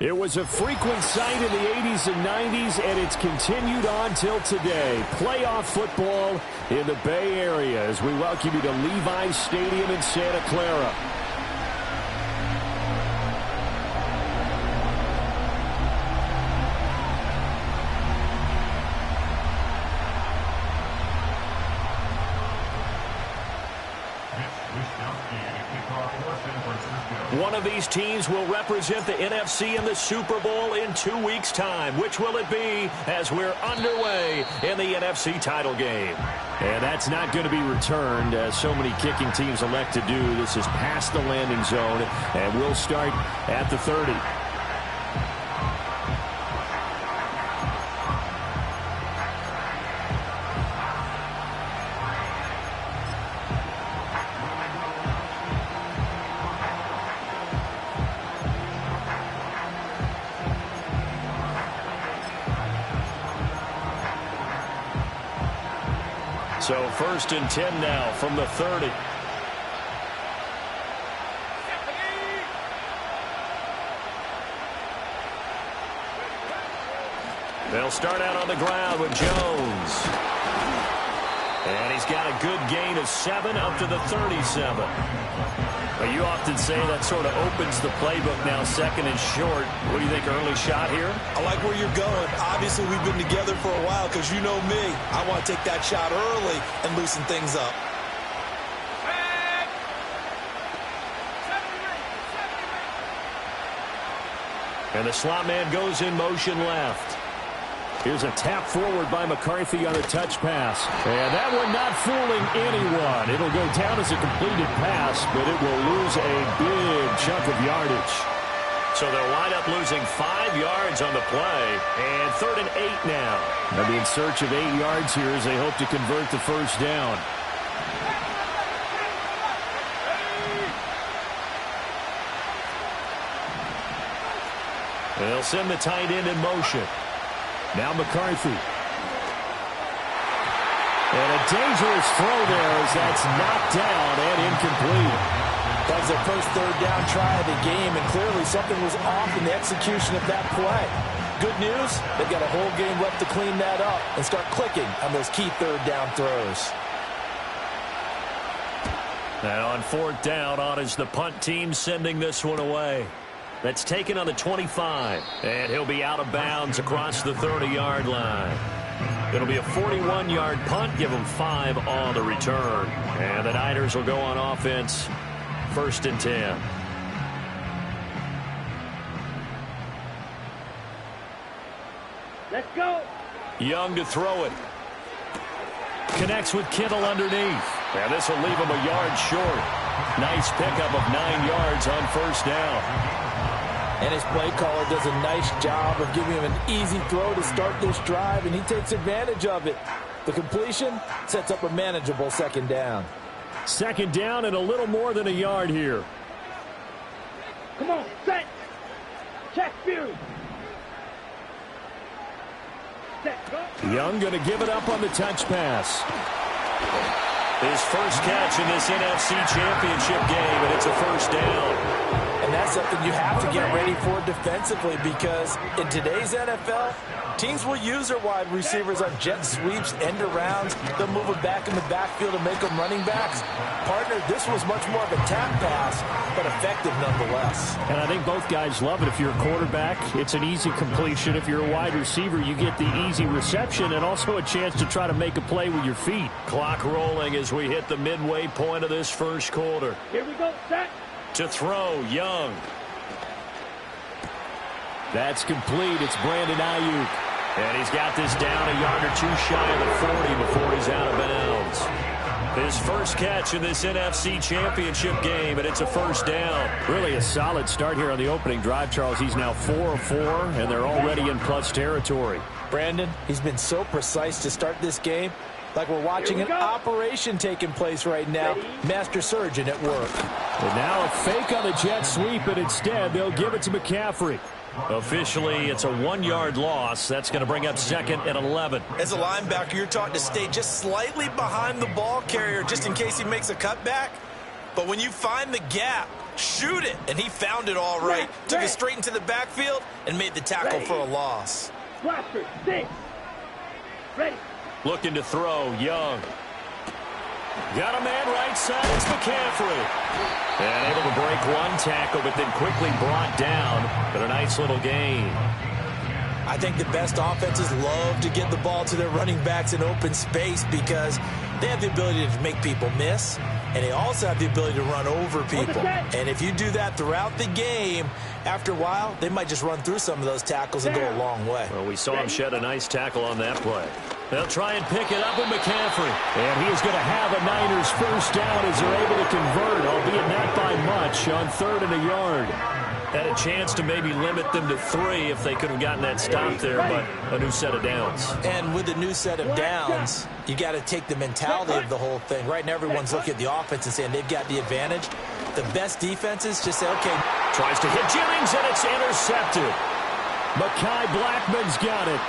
It was a frequent sight in the 80s and 90s, and it's continued on till today. Playoff football in the Bay Area as we welcome you to Levi's Stadium in Santa Clara. One of these teams will represent the NFC in the Super Bowl in 2 weeks' time. Which will it be as we're underway in the NFC title game? And that's not going to be returned as so many kicking teams elect to do. This is past the landing zone, and we'll start at the 30. So 1st and 10 now from the 30. They'll start out on the ground with Jones. And he's got a good gain of 7 up to the 37. Well, you often say that sort of opens the playbook now, 2nd and short. What do you think, early shot here? I like where you're going. Obviously, we've been together for a while because you know me. I want to take that shot early and loosen things up. And the slot man goes in motion left. Here's a tap forward by McCarthy on a touch pass. And that one not fooling anyone. It'll go down as a completed pass, but it will lose a big chunk of yardage. So they'll wind up losing 5 yards on the play. And 3rd and 8 now. They'll be in search of 8 yards here as they hope to convert the first down. They'll send the tight end in motion. Now McCarthy. And a dangerous throw there as that's knocked down and incomplete. That was their first 3rd down try of the game, and clearly something was off in the execution of that play. Good news, they've got a whole game left to clean that up and start clicking on those key 3rd down throws. And on 4th down, on is the punt team sending this one away. That's taken on the 25, and he'll be out of bounds across the 30-yard line. It'll be a 41-yard punt, give him 5 on the return. And the Niners will go on offense, 1st and 10. Let's go. Young to throw it. Connects with Kittle underneath. And this will leave him a yard short. Nice pickup of 9 yards on 1st down. And his play caller does a nice job of giving him an easy throw to start this drive, and he takes advantage of it. The completion sets up a manageable 2nd down. 2nd down and a little more than a yard here. Come on, set. Check view. Set, go. Young going to give it up on the touch pass. His first catch in this NFC Championship game, and it's a 1st down. And that's something you have to get ready for defensively, because in today's NFL, teams will use their wide receivers on jet sweeps, end arounds. They'll move it back in the backfield and make them running backs. Partner, this was much more of a tap pass, but effective nonetheless. And I think both guys love it. If you're a quarterback, it's an easy completion. If you're a wide receiver, you get the easy reception and also a chance to try to make a play with your feet. Clock rolling as we hit the midway point of this 1st quarter. Here we go, set. To throw, Young. That's complete. It's Brandon Ayuk. And he's got this down a yard or 2 shy of the 40 before he's out of bounds. His first catch in this NFC Championship game, and it's a 1st down. Really a solid start here on the opening drive, Charles. He's now 4 of 4, and they're already in plus territory. Brandon, he's been so precise to start this game. Like we're watching an operation taking place right now. Master surgeon at work. And now a fake on the jet sweep, and instead they'll give it to McCaffrey. Officially, it's a 1-yard loss. That's going to bring up 2nd and 11. As a linebacker, you're taught to stay just slightly behind the ball carrier just in case he makes a cutback. But when you find the gap, shoot it. And he found it all right. Took it straight into the backfield and made the tackle for a loss. Blaster, 6. Ready. Looking to throw, Young. Got a man right side, it's McCaffrey. And able to break one tackle, but then quickly brought down. But a nice little gain. I think the best offenses love to get the ball to their running backs in open space because they have the ability to make people miss, and they also have the ability to run over people. And if you do that throughout the game, after a while, they might just run through some of those tackles and go a long way. Well, we saw him shed a nice tackle on that play. They'll try and pick it up with McCaffrey. And he is going to have a Niners first down as they're able to convert, albeit not by much, on 3rd and a yard. Had a chance to maybe limit them to 3 if they could have gotten that stop there, but a new set of downs. And with a new set of downs, you got to take the mentality of the whole thing. Right now, everyone's looking at the offense and saying they've got the advantage. The best defenses just say, okay. Tries to hit Jennings, and it's intercepted. Mekhi Blackman's got it.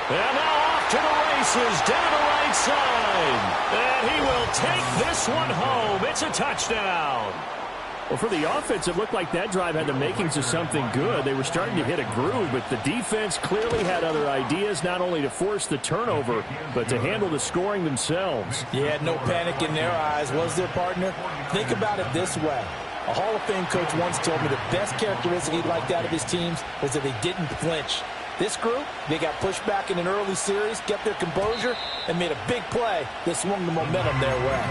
And now off to the races, down the right side. And he will take this one home. It's a touchdown. Well, for the offense, it looked like that drive had the makings of something good. They were starting to hit a groove, but the defense clearly had other ideas, not only to force the turnover, but to handle the scoring themselves. Yeah, no panic in their eyes, was their partner? Think about it this way. A Hall of Fame coach once told me the best characteristic he liked out of his teams was that they didn't flinch. This group, they got pushed back in an early series, kept their composure, and made a big play that swung the momentum their way.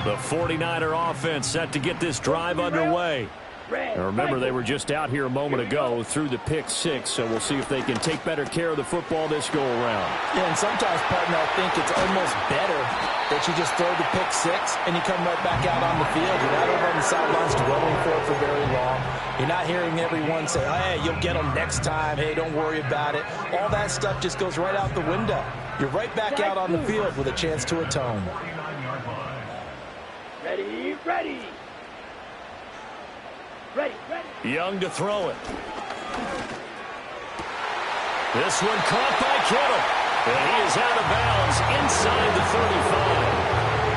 The 49er offense set to get this drive underway. Now remember, they were just out here a moment ago through the pick 6, so we'll see if they can take better care of the football this go-around. Yeah, and sometimes, partner, I think it's almost better that you just throw the pick 6 and you come right back out on the field. You're not over on the sidelines dwelling for it for very long. You're not hearing everyone say, hey, you'll get them next time. Hey, don't worry about it. All that stuff just goes right out the window. You're right back out on the field with a chance to atone. Ready, ready. Ready, ready. Young to throw it. This one caught by Kittle. And he is out of bounds inside the 35.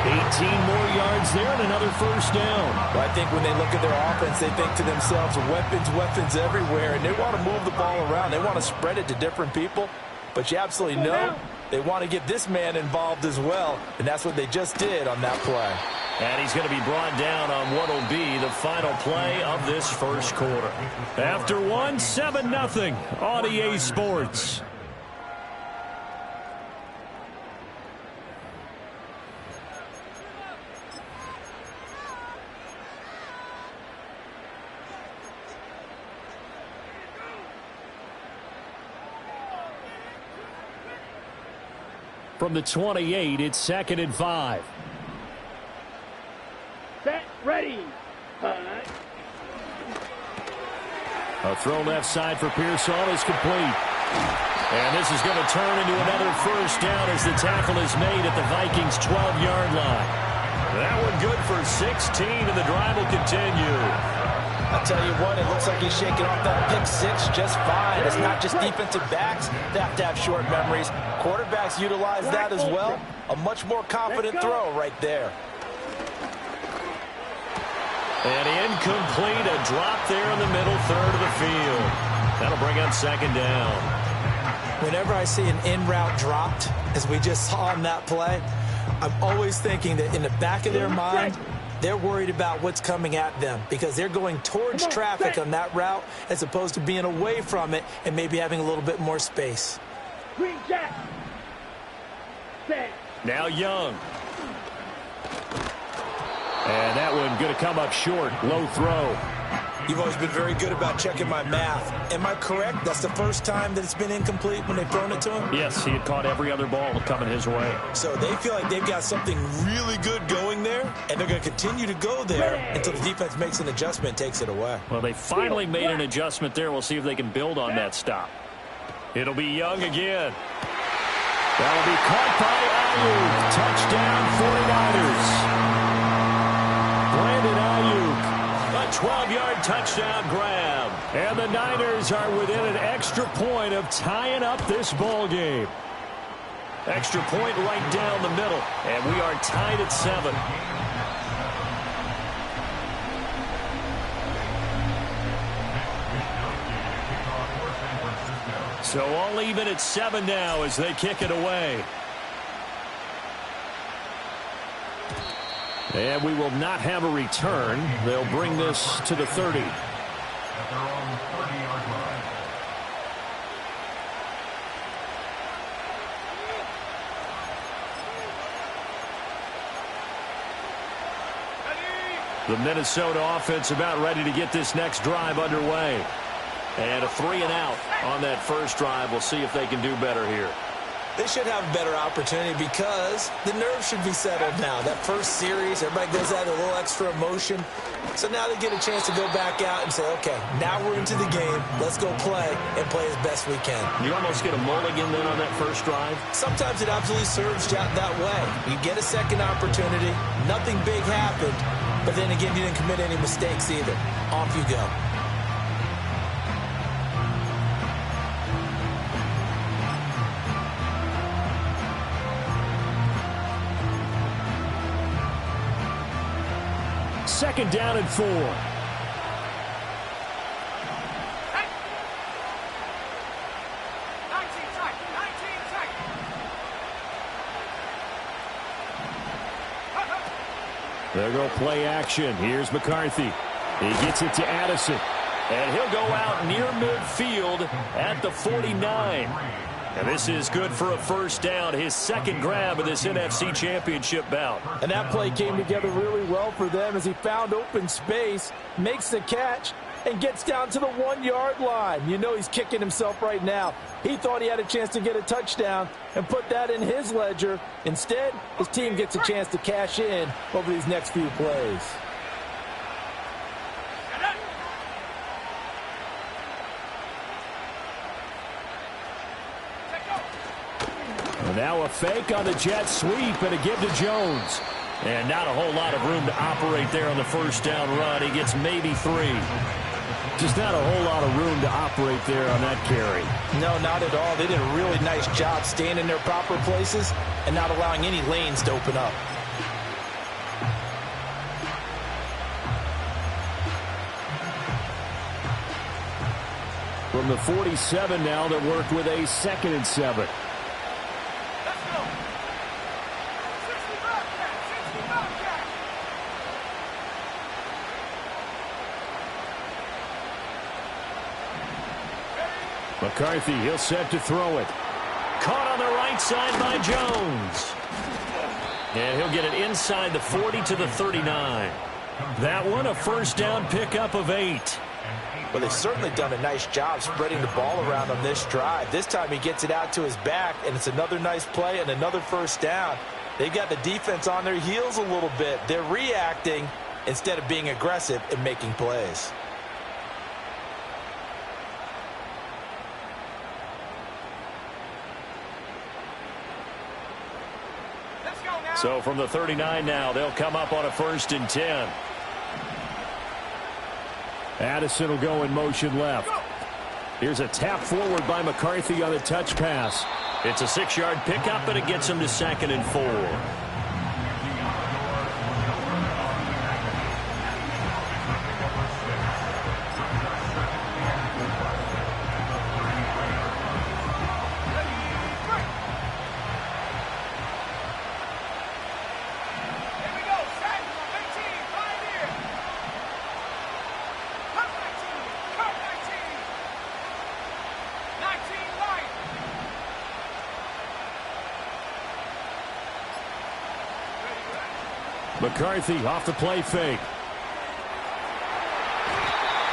18 more yards there and another first down. Well, I think when they look at their offense, they think to themselves, weapons everywhere, and they want to move the ball around. They want to spread it to different people. But you absolutely know they want to get this man involved as well, and that's what they just did on that play. And he's going to be brought down on what will be the final play of this first quarter. After one, 7-0 on EA Sports. From the 28, it's 2nd and 5. Set, ready. A throw left side for Pearson is complete. And this is going to turn into another first down as the tackle is made at the Vikings' 12-yard line. That one good for 16, and the drive will continue. I tell you what, it looks like he's shaking off that pick 6 just fine. It's not just defensive backs that have to have short memories. Quarterbacks utilize that as well. A much more confident throw right there. And incomplete, a drop there in the middle third of the field. That'll bring up 2nd down. Whenever I see an in-route dropped, as we just saw on that play, I'm always thinking that in the back of their mind, they're worried about what's coming at them because they're going towards traffic on that route as opposed to being away from it and maybe having a little bit more space. Green Jack. Set. Now Young. And that one going to come up short. Low throw. You've always been very good about checking my math. Am I correct? That's the first time that it's been incomplete when they've thrown it to him? Yes, he had caught every other ball coming his way. So they feel like they've got something really good going there, and they're going to continue to go there until the defense makes an adjustment and takes it away. Well, they finally made an adjustment there. We'll see if they can build on that stop. It'll be Young again. That'll be caught by Ayuk. Touchdown 49ers. Brandon Ayuk, a 12-yard touchdown grab. And the Niners are within an extra point of tying up this ball game. Extra point right down the middle, and we are tied at 7. So all even at 7 now as they kick it away. And we will not have a return. They'll bring this to the 30. The Minnesota offense about ready to get this next drive underway. And a 3 and out on that first drive. We'll see if they can do better here. They should have a better opportunity because the nerves should be settled now. That first series, everybody goes out with a little extra emotion. So now they get a chance to go back out and say, okay, now we're into the game. Let's go play and play as best we can. You almost get a mulligan then on that first drive? Sometimes it absolutely serves that way. You get a second opportunity. Nothing big happened. But then again, you didn't commit any mistakes either. Off you go. Second down and 4. There go play action. Here's McCarthy. He gets it to Addison. And he'll go out near midfield at the 49. And this is good for a first down. His second grab of this NFC Championship bout. And that play came together really well for them as he found open space, makes the catch, and gets down to the 1-yard line. You know he's kicking himself right now. He thought he had a chance to get a touchdown and put that in his ledger. Instead, his team gets a chance to cash in over these next few plays. And now a fake on the jet sweep and a give to Jones. And not a whole lot of room to operate there on the first down run. He gets maybe 3. Just not a whole lot of room to operate there on that carry. No, not at all. They did a really nice job staying in their proper places and not allowing any lanes to open up. From the 47 now, that worked with a 2nd and 7. McCarthy, he'll set to throw it. Caught on the right side by Jones. And he'll get it inside the 40 to the 39. That one a first down pickup of 8. Well, they've certainly done a nice job spreading the ball around on this drive. This time he gets it out to his back, and it's another nice play and another first down. They've got the defense on their heels a little bit. They're reacting instead of being aggressive and making plays. So from the 39 now, they'll come up on a 1st and 10. Addison will go in motion left. Here's a tap forward by McCarthy on the touch pass. It's a 6-yard pickup, and it gets him to 2nd and 4. McCarthy off the play fake.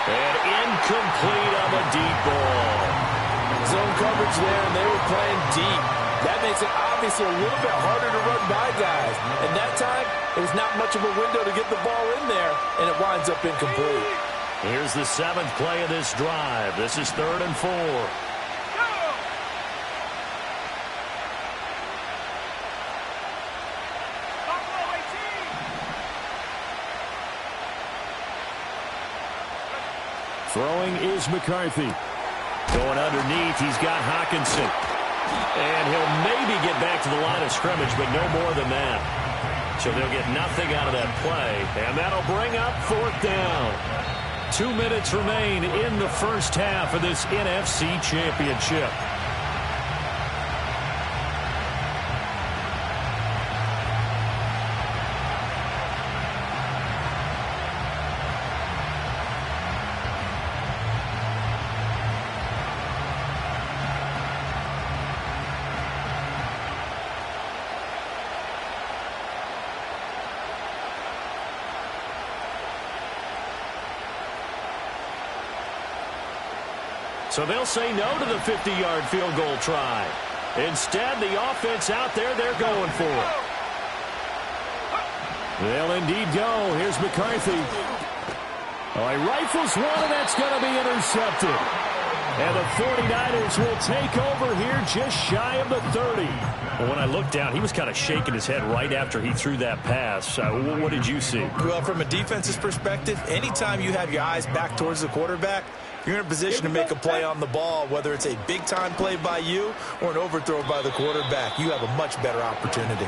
And incomplete on the deep ball. Zone coverage there, and they were playing deep. That makes it obviously a little bit harder to run by guys. And that time, it was not much of a window to get the ball in there, and it winds up incomplete. Here's the 7th play of this drive. This is 3rd and 4. Throwing is McCarthy. Going underneath, he's got Hawkinson. And he'll maybe get back to the line of scrimmage, but no more than that. So they'll get nothing out of that play, and that'll bring up 4th down. 2 minutes remain in the first half of this NFC Championship. So they'll say no to the 50-yard field goal try. Instead, the offense out there, they're going for it. They'll indeed go. Here's McCarthy. Oh, he rifles one, and that's going to be intercepted. And the 49ers will take over here just shy of the 30. Well, when I looked down, he was kind of shaking his head right after he threw that pass. What did you see? Well, from a defense's perspective, anytime you have your eyes back towards the quarterback, you're in a position to make a play on the ball, whether it's a big-time play by you or an overthrow by the quarterback. You have a much better opportunity.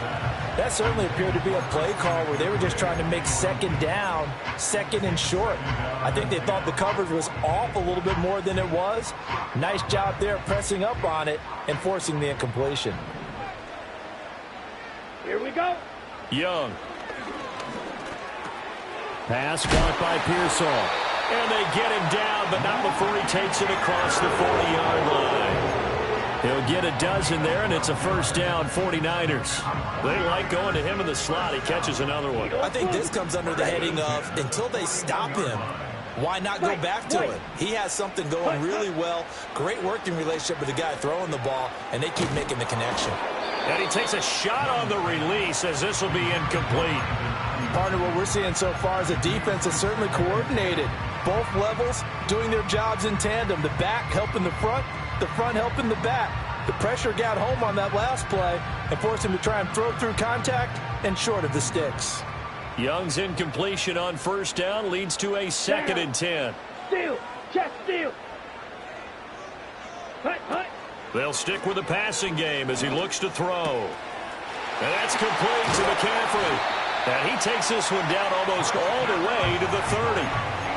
That certainly appeared to be a play call where they were just trying to make second down, second and short. I think they thought the coverage was off a little bit more than it was. Nice job there pressing up on it and forcing the incompletion. Here we go. Young. Pass caught by Pearsall. And they get him down, but not before he takes it across the 40-yard line. He'll get a dozen there, and it's a first down, 49ers. They like going to him in the slot. He catches another one. I think this comes under the heading of until they stop him, why not go back to it? He has something going really well. Great working relationship with the guy throwing the ball, and they keep making the connection. And he takes a shot on the release as this will be incomplete. Partner, what we're seeing so far is a defense that's certainly coordinated. Both levels doing their jobs in tandem. The back helping the front helping the back. The pressure got home on that last play and forced him to try and throw through contact and short of the sticks. Young's incompletion on first down leads to a 2nd and 10. Steal. Check steal. Hut. They'll stick with the passing game as he looks to throw. And that's complete to McCaffrey. And he takes this one down almost all the way to the 30.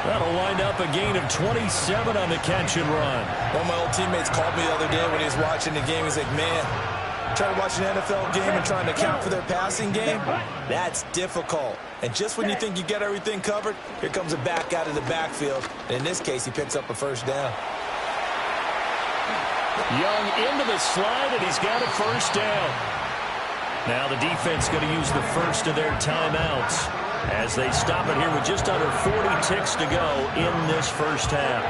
That'll wind up a gain of 27 on the catch and run. One of my old teammates called me the other day when he was watching the game. He's like, man, trying to watch an NFL game and trying to account for their passing game, that's difficult. And just when you think you get everything covered, here comes a back out of the backfield. And in this case, he picks up a first down. Young into the slide, and he's got a first down. Now the defense going to use the first of their timeouts as they stop it here with just under 40 ticks to go in this first half.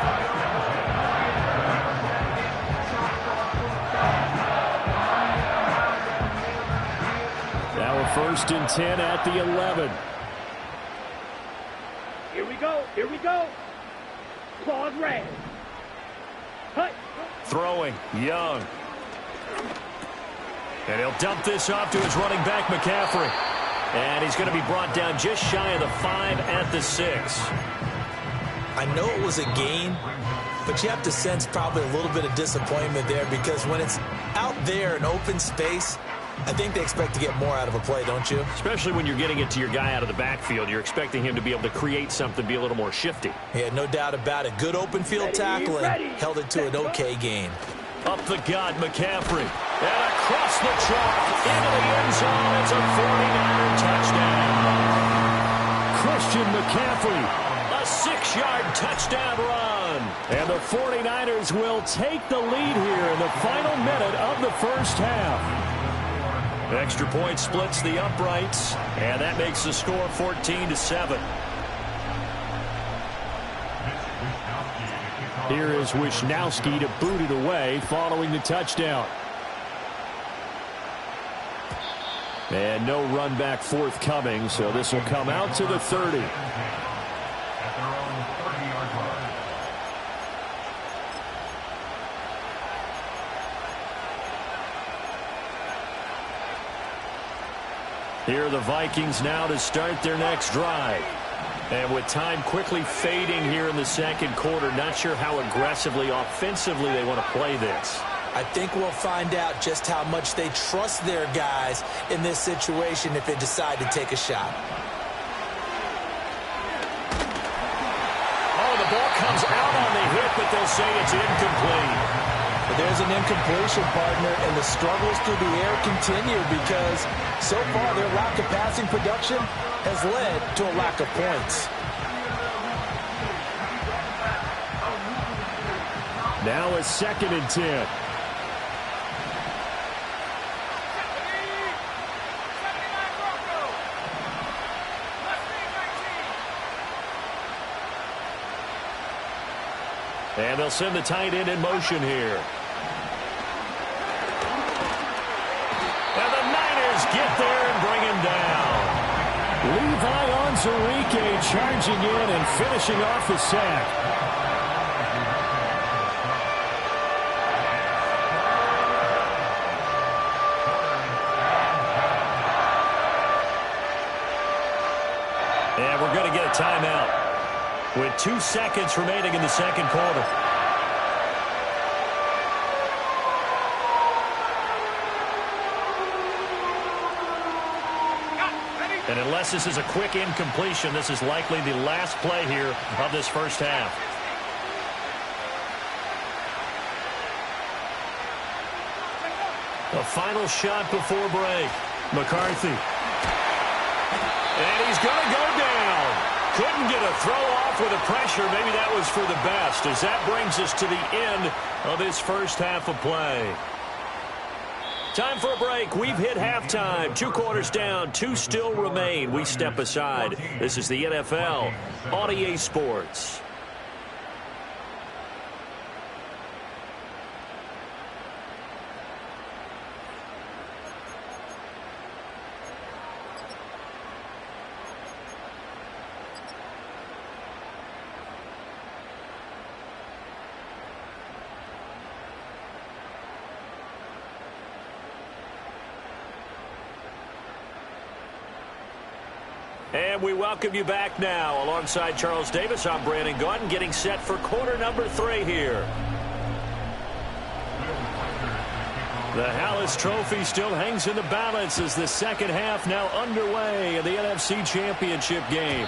Now a 1st and 10 at the 11. Here we go. Claws red. Hut. Throwing, Young. And he'll dump this off to his running back, McCaffrey. And he's going to be brought down just shy of the 5 at the 6. I know it was a gain, but you have to sense probably a little bit of disappointment there because when it's out there in open space, I think they expect to get more out of a play, don't you? Especially when you're getting it to your guy out of the backfield. You're expecting him to be able to create something, be a little more shifty. Yeah, no doubt about it. Good open field tackling held it to an okay gain. Up the gut, McCaffrey. And across the chalk into the end zone. It's a 49er touchdown. Christian McCaffrey, a 6-yard touchdown run. And the 49ers will take the lead here in the final minute of the first half. Extra point splits the uprights, and that makes the score 14-7. Here is Wisnowski to boot it away following the touchdown. And no run back forthcoming, so this will come out to the 30. Here are the Vikings now to start their next drive. And with time quickly fading here in the second quarter, not sure how aggressively, offensively they want to play this. I think we'll find out just how much they trust their guys in this situation if they decide to take a shot. Oh, the ball comes out on the hit, but they'll say it's incomplete. But there's an incompletion, partner, and the struggles through the air continue because so far their lack of passing production has led to a lack of points. Now a 2nd and 10. And they'll send the tight end in motion here. And the Niners get there and bring him down. Levi Onwuzurike charging in and finishing off the sack. And we're going to get a timeout with 2 seconds remaining in the second quarter. And unless this is a quick incompletion, this is likely the last play here of this first half. The final shot before break. McCarthy. And he's going to go down. Couldn't get a throw off with the pressure. Maybe that was for the best, as that brings us to the end of this first half of play. Time for a break. We've hit halftime. 2 quarters down. 2 still remain. We step aside. This is the NFL on EA Sports. And we welcome you back now. Alongside Charles Davis, I'm Brandon Gaudin, getting set for quarter number 3 here. The Hallis Trophy still hangs in the balance as the second half now underway in the NFC Championship game.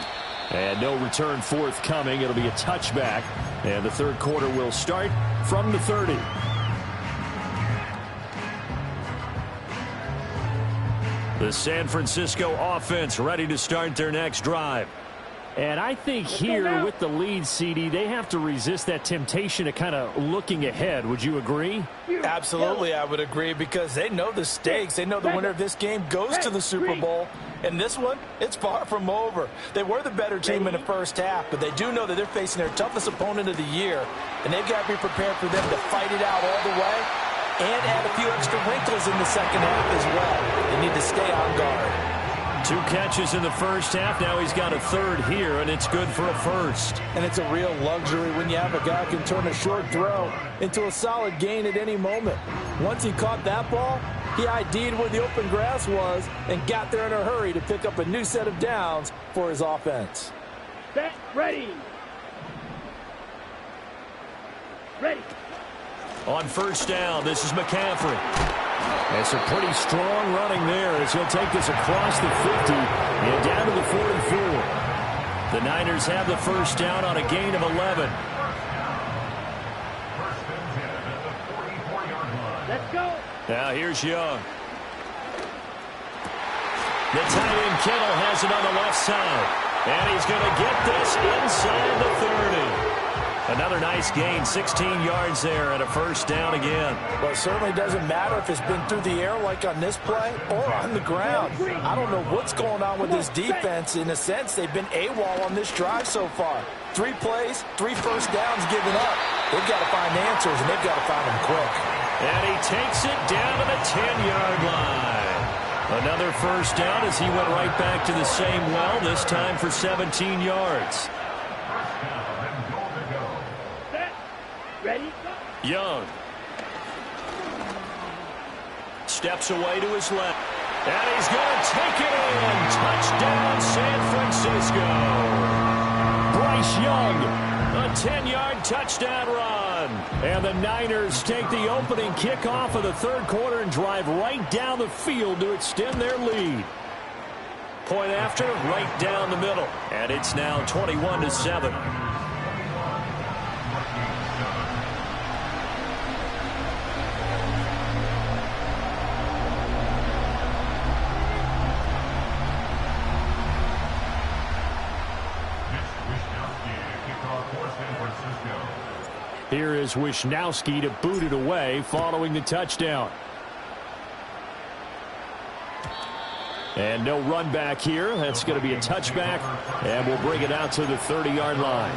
And no return forthcoming. It'll be a touchback. And the third quarter will start from the 30. The San Francisco offense ready to start their next drive. And I think here with the lead, CD, they have to resist that temptation of kind of looking ahead. Would you agree? Absolutely, I would agree, because they know the stakes. They know the winner of this game goes to the Super Bowl. And this one, it's far from over. They were the better team in the first half, but they do know that they're facing their toughest opponent of the year. And they've got to be prepared for them to fight it out all the way and add a few extra wrinkles in the second half as well. They need to stay on guard. 2 catches in the first half. Now he's got a third here, and it's good for a first. And it's a real luxury when you have a guy who can turn a short throw into a solid gain at any moment. Once he caught that ball, he ID'd where the open grass was and got there in a hurry to pick up a new set of downs for his offense. Set, ready. Ready. On first down, this is McCaffrey. It's a pretty strong running there as he'll take this across the 50 and down to the 44. The Niners have the first down on a gain of 11. Let's go. Now here's Young. The tight end Kittle has it on the left side. And he's going to get this inside the 30. Another nice gain, 16 yards there and a first down again. Well, it certainly doesn't matter if it's been through the air like on this play or on the ground. I don't know what's going on with this defense. In a sense, they've been AWOL on this drive so far. 3 plays, 3 first downs given up. They've got to find answers, and they've got to find them quick. And he takes it down to the 10-yard line. Another first down as he went right back to the same well, this time for 17 yards. Ready? Young steps away to his left. And he's going to take it in. Touchdown, San Francisco. Chase Young, a 10-yard touchdown run. And the Niners take the opening kickoff of the third quarter and drive right down the field to extend their lead. Point after, right down the middle. And it's now 21-7. Here is Wishnowski to boot it away following the touchdown. And no run back here. That's going to be a touchback, and we'll bring it out to the 30-yard line.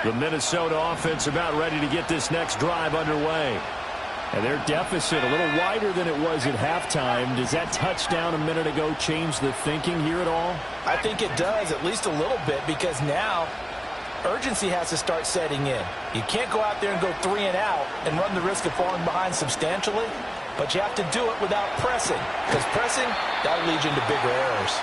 The Minnesota offense about ready to get this next drive underway. And their deficit a little wider than it was at halftime. Does that touchdown a minute ago change the thinking here at all? I think it does, at least a little bit, because now urgency has to start setting in. You can't go out there and go 3 and out and run the risk of falling behind substantially, but you have to do it without pressing, because pressing, that'll lead you into bigger errors.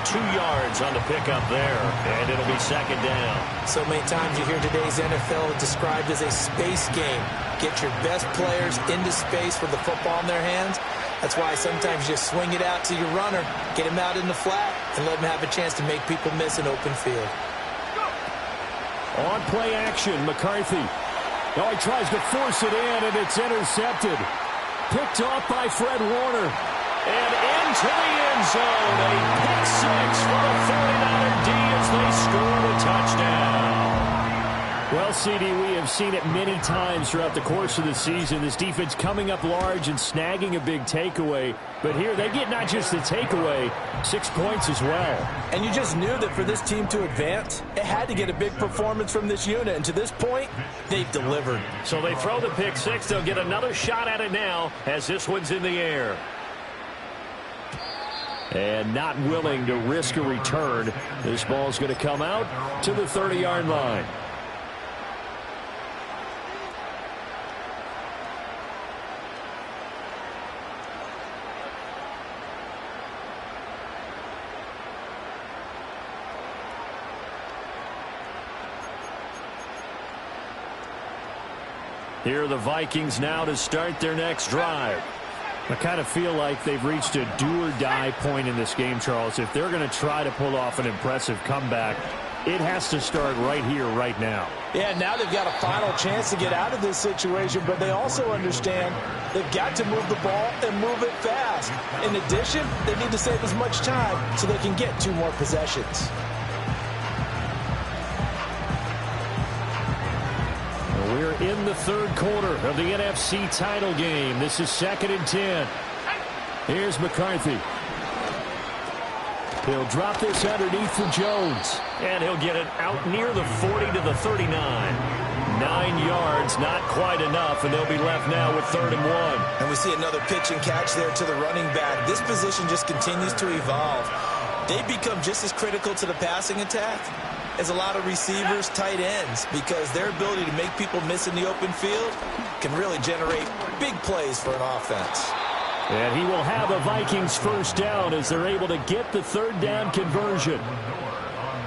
2 yards on the pickup there, and it'll be second down. So many times you hear today's NFL described as a space game. Get your best players into space with the football in their hands. That's why sometimes you just swing it out to your runner, get him out in the flat, and let him have a chance to make people miss an open field. On play action, McCarthy. Oh, he tries to force it in, and it's intercepted. Picked off by Fred Warner. And into the end zone. A pick six for the 49er D as they score the touchdown. Well, CD, we have seen it many times throughout the course of the season. This defense coming up large and snagging a big takeaway. But here they get not just the takeaway, 6 points as well. And you just knew that for this team to advance, it had to get a big performance from this unit. And to this point, they've delivered. So they throw the pick six. They'll get another shot at it now as this one's in the air. And not willing to risk a return. This ball's going to come out to the 30-yard line. Here are the Vikings now to start their next drive. I kind of feel like they've reached a do-or-die point in this game, Charles. If they're going to try to pull off an impressive comeback, it has to start right here, right now. Yeah, now they've got a final chance to get out of this situation, but they also understand they've got to move the ball and move it fast. In addition, they need to save as much time so they can get 2 more possessions. We're in the third quarter of the NFC title game. This is 2nd and 10. Here's McCarthy. He'll drop this underneath for Jones. And he'll get it out near the 40 to the 39. 9 yards, not quite enough, and they'll be left now with 3rd and 1. And we see another pitch and catch there to the running back. This position just continues to evolve. They become just as critical to the passing attack as a lot of receivers, tight ends, because their ability to make people miss in the open field can really generate big plays for an offense. And he will have a Vikings first down as they're able to get the 3rd down conversion.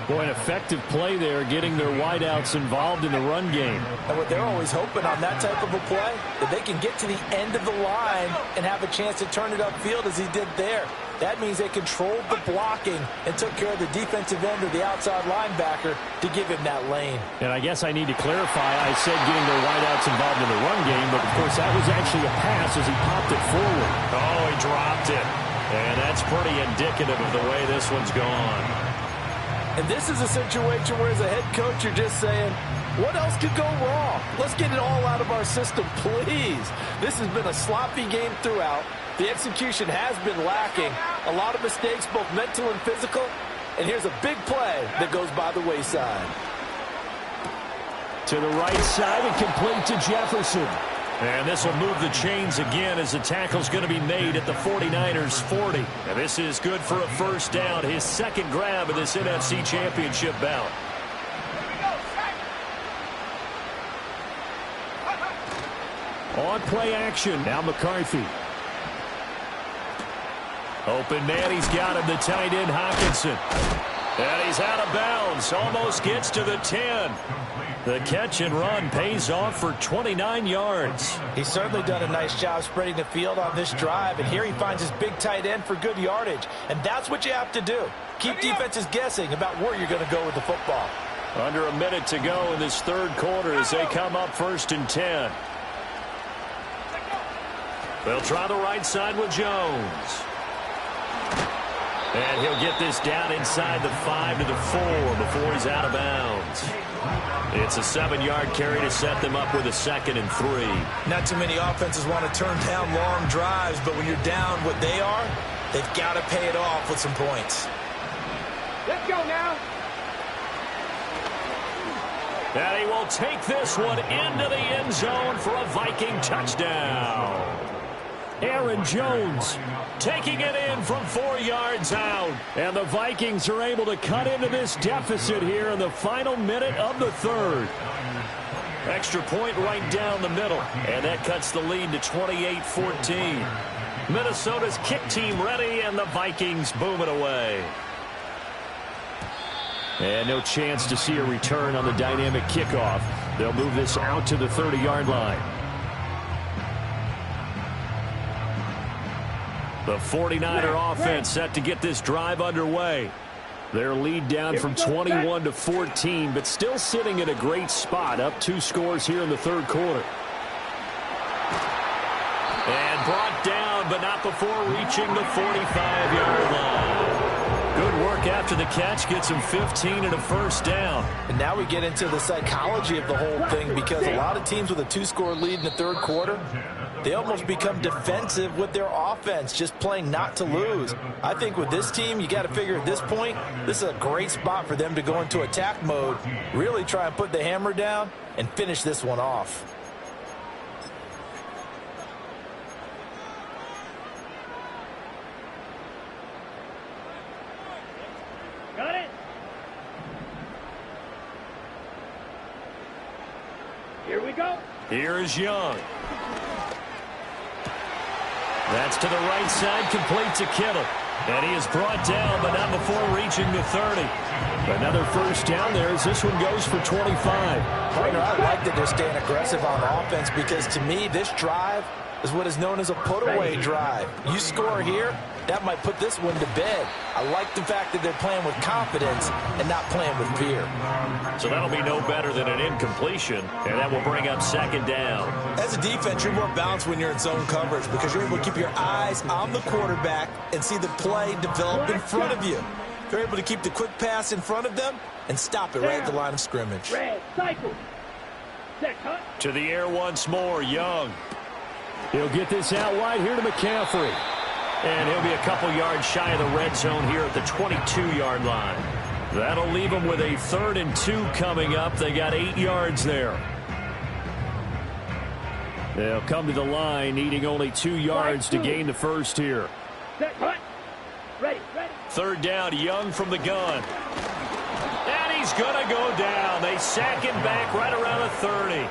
Boy, an effective play there, getting their wideouts involved in the run game. And what they're always hoping on that type of a play, that they can get to the end of the line and have a chance to turn it upfield as he did there. That means they controlled the blocking and took care of the defensive end or the outside linebacker to give him that lane. And I guess I need to clarify, I said getting their wideouts involved in the run game, but of course that was actually a pass as he popped it forward. Oh, he dropped it. And that's pretty indicative of the way this one's gone. And this is a situation where as a head coach you're just saying, what else could go wrong? Let's get it all out of our system, please. This has been a sloppy game throughout. The execution has been lacking. A lot of mistakes, both mental and physical. And here's a big play that goes by the wayside. To the right side and complete to Jefferson. And this will move the chains again as the tackle's going to be made at the 49ers 40. And this is good for a first down, his 2nd grab of this NFC Championship bout. On play action, now McCarthy. Open man, he's got him, the tight end, Hockenson. And he's out of bounds, almost gets to the 10. The catch and run pays off for 29 yards. He's certainly done a nice job spreading the field on this drive, and here he finds his big tight end for good yardage. And that's what you have to do. Keep defenses guessing about where you're going to go with the football. Under a minute to go in this third quarter as they come up 1st and 10. They'll try the right side with Jones. And he'll get this down inside the 5 to the 4 before he's out of bounds. It's a 7-yard carry to set them up with a 2nd and 3. Not too many offenses want to turn down long drives, but when you're down what they are, they've got to pay it off with some points. Let's go now. And he will take this one into the end zone for a Viking touchdown. Aaron Jones taking it in from 4 yards out. And the Vikings are able to cut into this deficit here in the final minute of the third. Extra point right down the middle. And that cuts the lead to 28-14. Minnesota's kick team ready, and the Vikings boom it away. And no chance to see a return on the dynamic kickoff. They'll move this out to the 30-yard line. The 49er offense set to get this drive underway. Their lead down from 21 to 14, but still sitting in a great spot, up 2 scores here in the third quarter. And brought down, but not before reaching the 45-yard line. Good work after the catch, gets him 15 and a first down. And now we get into the psychology of the whole thing, because a lot of teams with a 2-score lead in the third quarter, they almost become defensive with their offense, just playing not to lose. I think with this team, you got to figure at this point, this is a great spot for them to go into attack mode, really try and put the hammer down and finish this one off. Got it. Here we go. Here is Young. That's to the right side, complete to Kittle. And he is brought down, but not before reaching the 30. Another first down there as this one goes for 25. Partner, I like that they're staying aggressive on offense, because to me, this drive is what is known as a put-away drive. You score here, that might put this one to bed. I like the fact that they're playing with confidence and not playing with fear. So that'll be no better than an incompletion, and that will bring up 2nd down. As a defense, you're more balanced when you're in zone coverage, because you're able to keep your eyes on the quarterback and see the play develop in front of you. You're able to keep the quick pass in front of them and stop it right at the line of scrimmage. Red cycle. Set cut. To the air once more, Young. He'll get this out wide here to McCaffrey. And he'll be a couple yards shy of the red zone here at the 22-yard line. That'll leave them with a 3rd and 2 coming up. They got 8 yards there. They'll come to the line, needing only 2 yards to gain the first here. Set cut. Ready, ready. 3rd down, Young from the gun. And he's going to go down. They sack him back right around the 30.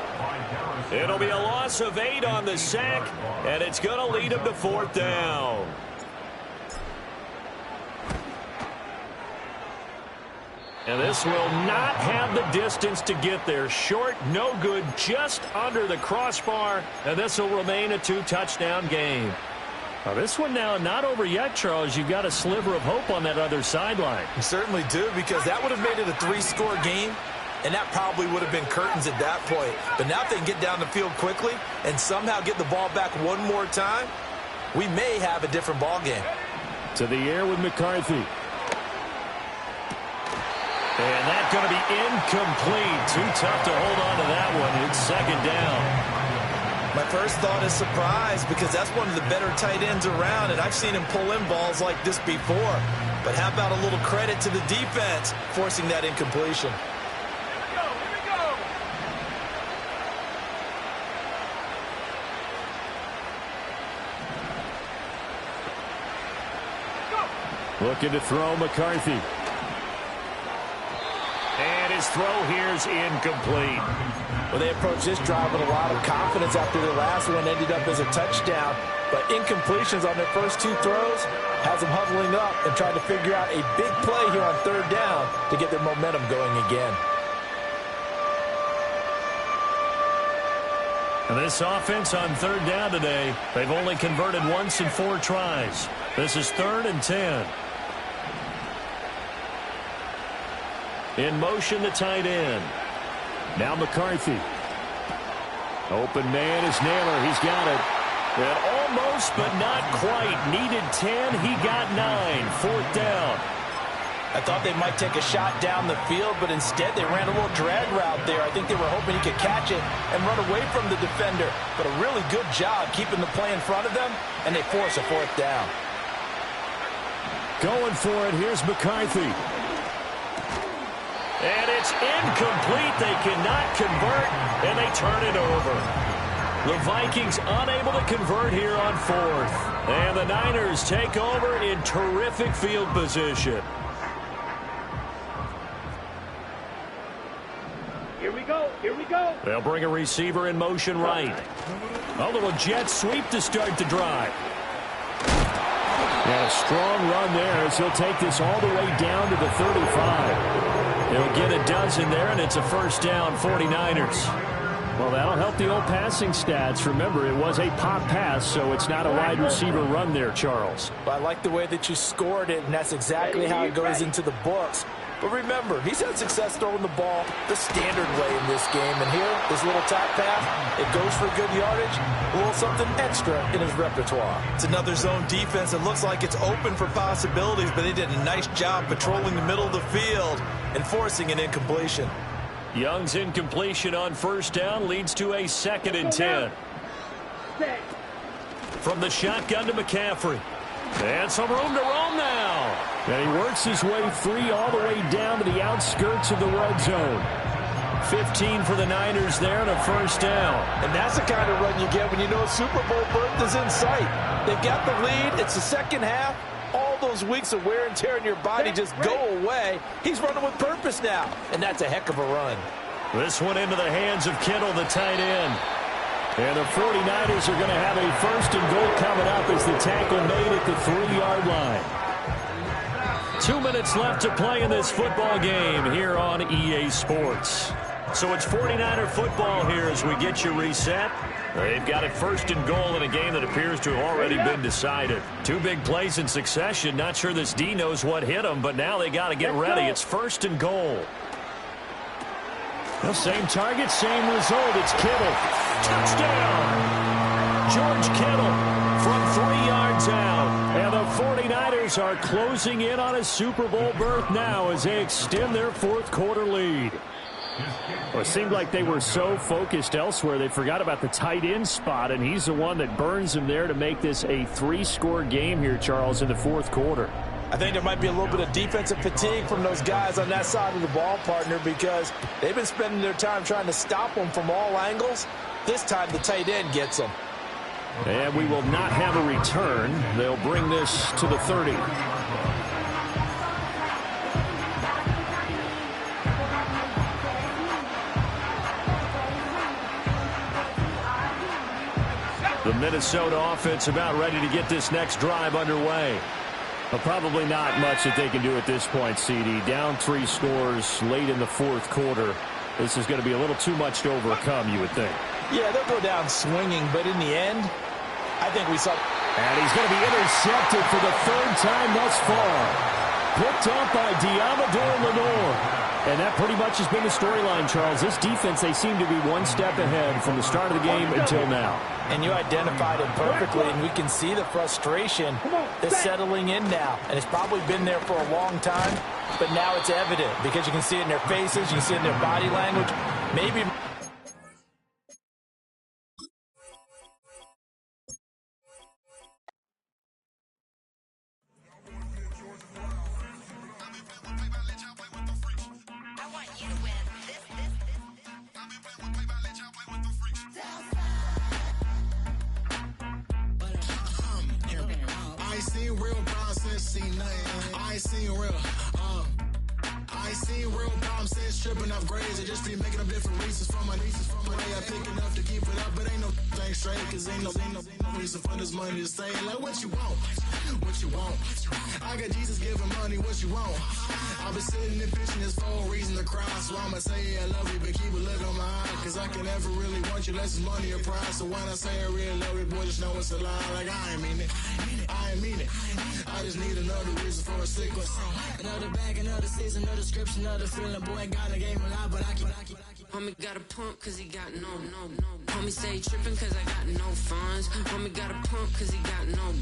It'll be a loss of 8 on the sack, and it's going to lead him to 4th down. And this will not have the distance to get there. Short, no good, just under the crossbar, and this will remain a 2-touchdown game. Now this one now not over yet, Charles. You've got a sliver of hope on that other sideline. You certainly do, because that would have made it a 3-score game. And that probably would have been curtains at that point. But now if they can get down the field quickly and somehow get the ball back one more time, we may have a different ball game. To the air with McCarthy. And that's going to be incomplete. Too tough to hold on to that one. It's 2nd down. My first thought is surprise, because that's one of the better tight ends around, and I've seen him pull in balls like this before. But how about a little credit to the defense forcing that incompletion? Looking to throw McCarthy. And his throw here is incomplete. Well, they approached this drive with a lot of confidence after their last one ended up as a touchdown. But incompletions on their first two throws has them huddling up and trying to figure out a big play here on third down to get their momentum going again. And this offense on third down today, they've only converted once in 4 tries. This is 3rd and 10. In motion, the tight end. Now McCarthy. Open man is Naylor. He's got it. And almost, but not quite. Needed 10. He got 9. 4th down. I thought they might take a shot down the field, but instead they ran a little drag route there. I think they were hoping he could catch it and run away from the defender. But a really good job keeping the play in front of them, and they force a 4th down. Going for it. Here's McCarthy. And it's incomplete. They cannot convert, and they turn it over. The Vikings unable to convert here on 4th. And the Niners take over in terrific field position. Here we go. Here we go. They'll bring a receiver in motion right. A little jet sweep to start the drive. And a strong run there as he'll take this all the way down to the 35. He'll get a dozen there, and it's a 1st down, 49ers. Well, that'll help the old passing stats. Remember, it was a pop pass, so it's not a wide receiver run there, Charles. Well, I like the way that you scored it, and that's exactly how it goes into the books. But remember, he's had success throwing the ball the standard way in this game. And here, this little top pass, it goes for good yardage, a little something extra in his repertoire. It's another zone defense. It looks like it's open for possibilities, but they did a nice job patrolling the middle of the field and forcing an incompletion. Young's incompletion on 1st down leads to a 2nd and 10. From the shotgun to McCaffrey. And some room to roam now. And he works his way free all the way down to the outskirts of the red zone. 15 for the Niners there and a 1st down. And that's the kind of run you get when you know Super Bowl berth is in sight. They've got the lead. It's the second half. All those weeks of wear and tear in your body just go away. He's running with purpose now. And that's a heck of a run. This one into the hands of Kittle, the tight end. And the 49ers are going to have a 1st and goal coming up as the tackle made at the 3-yard line. 2 minutes left to play in this football game here on EA Sports. So it's 49er football here as we get you reset. They've got it 1st and goal in a game that appears to have already been decided. 2 big plays in succession. Not sure this D knows what hit them, but now they got to get ready. It's 1st and goal. The same target, same result. It's Kittle. Touchdown! George Kittle from 3 yards out. And the 49ers are closing in on a Super Bowl berth now as they extend their 4th quarter lead. Well, it seemed like they were so focused elsewhere they forgot about the tight end spot, and he's the one that burns them there to make this a 3-score game here, Charles, in the 4th quarter. I think there might be a little bit of defensive fatigue from those guys on that side of the ball, partner, because they've been spending their time trying to stop them from all angles. This time the tight end gets them. And we will not have a return. They'll bring this to the 30. The Minnesota offense about ready to get this next drive underway. But probably not much that they can do at this point, CD. Down 3 scores late in the 4th quarter. This is going to be a little too much to overcome, you would think. Yeah, they'll go down swinging, but in the end, I think we saw... And he's going to be intercepted for the 3rd time thus far. Picked up by Diamador Lenore. And that pretty much has been the storyline, Charles. This defense, they seem to be one step ahead from the start of the game until now. And you identified it perfectly, and we can see the frustration that's settling in now. And it's probably been there for a long time, but now it's evident because you can see it in their faces, you can see it in their body language. Maybe... I ain't seen real problems since bitch tripping off grades. I just be making up different reasons for my nieces. From my way I pick enough to keep it up, but ain't no thing straight. Cause ain't no reason for this money to stay. Like what you want, what you want. I got Jesus giving money, what you want. I've been sitting and pitching this for a reason to cry. So I'ma say I love you, but keep a look on my eye. Cause I can never really want you unless it's money or pride. So when I say I really love you, boy, just know it's a lie. Like I ain't mean it, I ain't mean it. I just need another reason for a sequence. Another bag, another season, another description, another feeling. Boy, got a game a lot, but I keep. Homie got a pump cause he got no. Homie stay trippin' cause I got no funds. Homie got a pump cause he got no.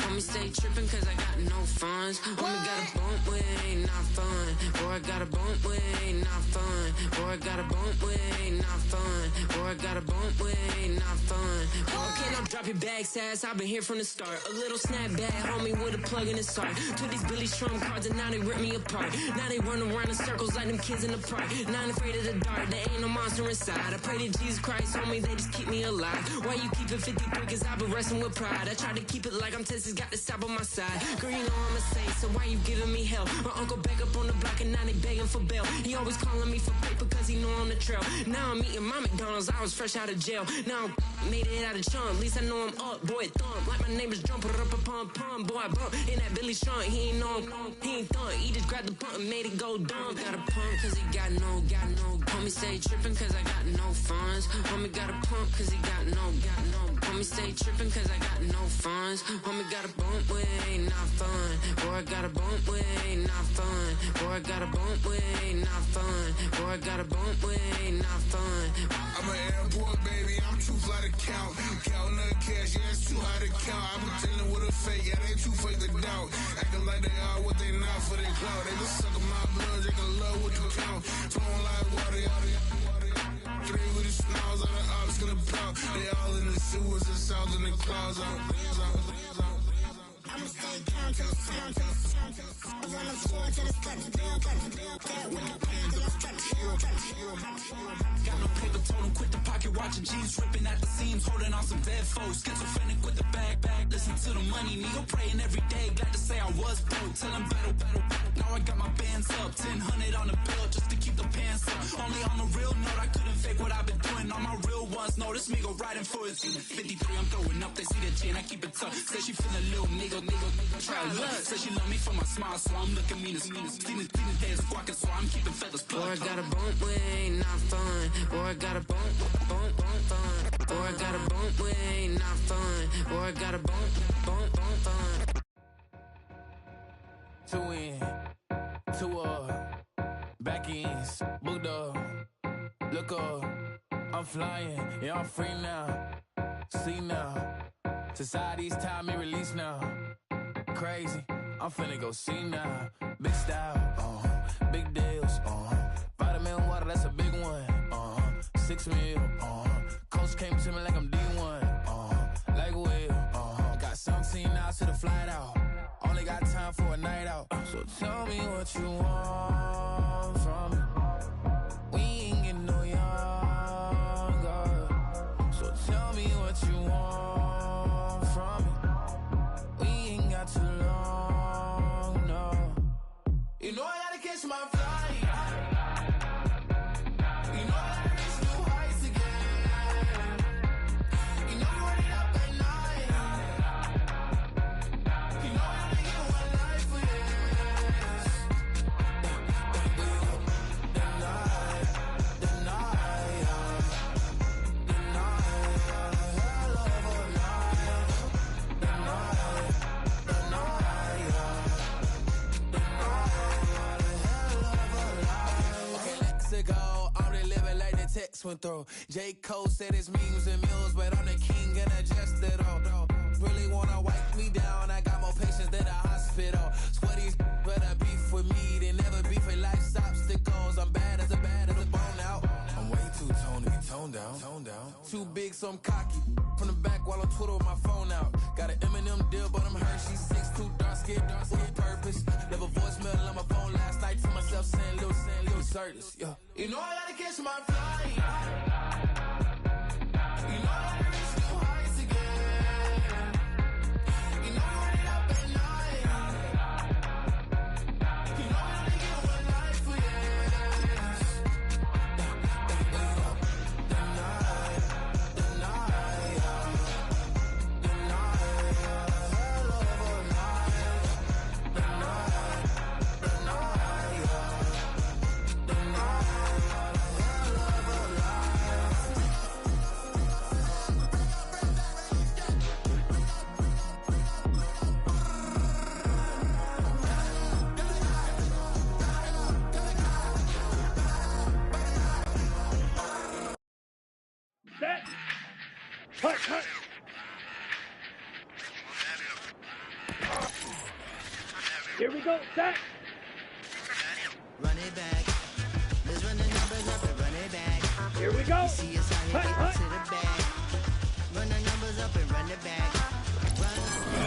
Homie stay trippin' cause I got no funds. Homie got a bump with it ain't not fun. Boy, I got a bump with it ain't not fun. Boy, I got a bump with it ain't not fun. Boy, I got a bump with it ain't not fun. Okay, now drop your bag, sass. I've been here from the start. A little snapback, homie, with a plug in his heart. Took these Billy Strum cards and now they rip me apart. Now they run around in circles like them kids in the park. Not afraid of the dark. There ain't no monster inside. I pray to Jesus Christ, homie, they just keep me alive. Why you keep it 53? Cause I've been wrestling with pride. I try to keep it like I'm Texas, got the stop on my side. Girl, you know I'm a saint, so why you giving me hell? My uncle back up on the block and now they begging for bail. He always calling me for paper cause he know I'm the trail. Now I'm eating my McDonald's, I was fresh out of jail. Now I made it out of chump, at least I know I'm up, boy, thump. Like my name is Jump, pum, boy, I bump. In that Billy Strong, he ain't know him, he ain't thump. He just grabbed the pump and made it go dumb. Got a pump cause he got no. Homie stay trippin' cause I got no funds. Homie got a pump cause he got no. Homie stay trippin' cause I got no funds. Homie got a bump with it ain't not fun. Boy, I got a bump with it ain't not fun. Boy, I got a bump with it ain't not fun. Boy, I got a bump with it ain't not fun. I'm an airport baby, I'm too fly to count. Counting the cash, yeah, it's too high to count. I been dealing with a fake, yeah, they too fake to doubt. Acting like they are what they not for their clout. They just suckin' my blood, they can love what you count. Flowing like water, three with the smiles on the ops gonna pop. They all in the sewers and south in the clouds. I'ma stay down to the sound, to the sound, to the sound. Run the floor to the steps, build, that with the plan to the steps. Got no paper, told him quit the pocket, watching jeans ripping at the seams, holding on some dead foes. Schizophrenic with the bag, listen to the money, nigga praying every day. Glad to say I was broke, tell him battle. Now I got my bands up, 1000 on the bill just to keep the pants up. Only on the real note, I couldn't fake what I've been doing. All my real ones know this nigga riding for his 53, I'm throwing up, they see the G and I keep it tough. Say she feeling little nigga, try look. Say she love me for my smile, so I'm looking mean as mean. Seen the days squawking, so I'm keeping feathers plucked. Boy, I got a bump with it ain't not fun. Boy, I got a bump fun. Boy, I got a bump with it ain't not fun. Boy, I got a bump fun. Two in, two back ends, booked up. Look up, I'm flying, yeah, I'm free now. See now, society's time me release now. Crazy, I'm finna go see now. Big style, big deals, vitamin water, that's a big one. 6 mil, coach came to me like I'm D1, like Will, got 17 hours to the flight out. Only got time for a night out. So tell me what you want from me. We ain't getting no younger. So tell me what you want from me. We ain't got too long, no. You know I gotta catch my flight. You know I gotta reach new heights again. You know you running up at night. You know I only get one life for this. The night, hell of a night. The night, hell of a night. Okay, let's go. I'm really living like the text went through. J. Cole said it's memes and mules, but I'm the king and adjust it all. Really wanna wipe me down, I got more patience than a hospital. Sweaty better beef with me, they never beef with life's obstacles. I'm bad as a bone out. I'm way too toned to be toned down. Too big, so I'm cocky. From the back while on Twitter with my phone out. Got an Eminem deal, but I'm Hershey. 6'2", dark skin, with purpose. Left a voicemail on my phone last night to myself saying little certis. Yeah. You know I gotta catch my flight. You know I gotta reach new heights again. You know I'm running up at night. You know I only get one life for this. Hut, hut. Here we go, set. Run it back. Let's run the numbers up and run it back. Here we go. See us out here Hut, getting hut. to the back. Run the numbers up and run it back. Run.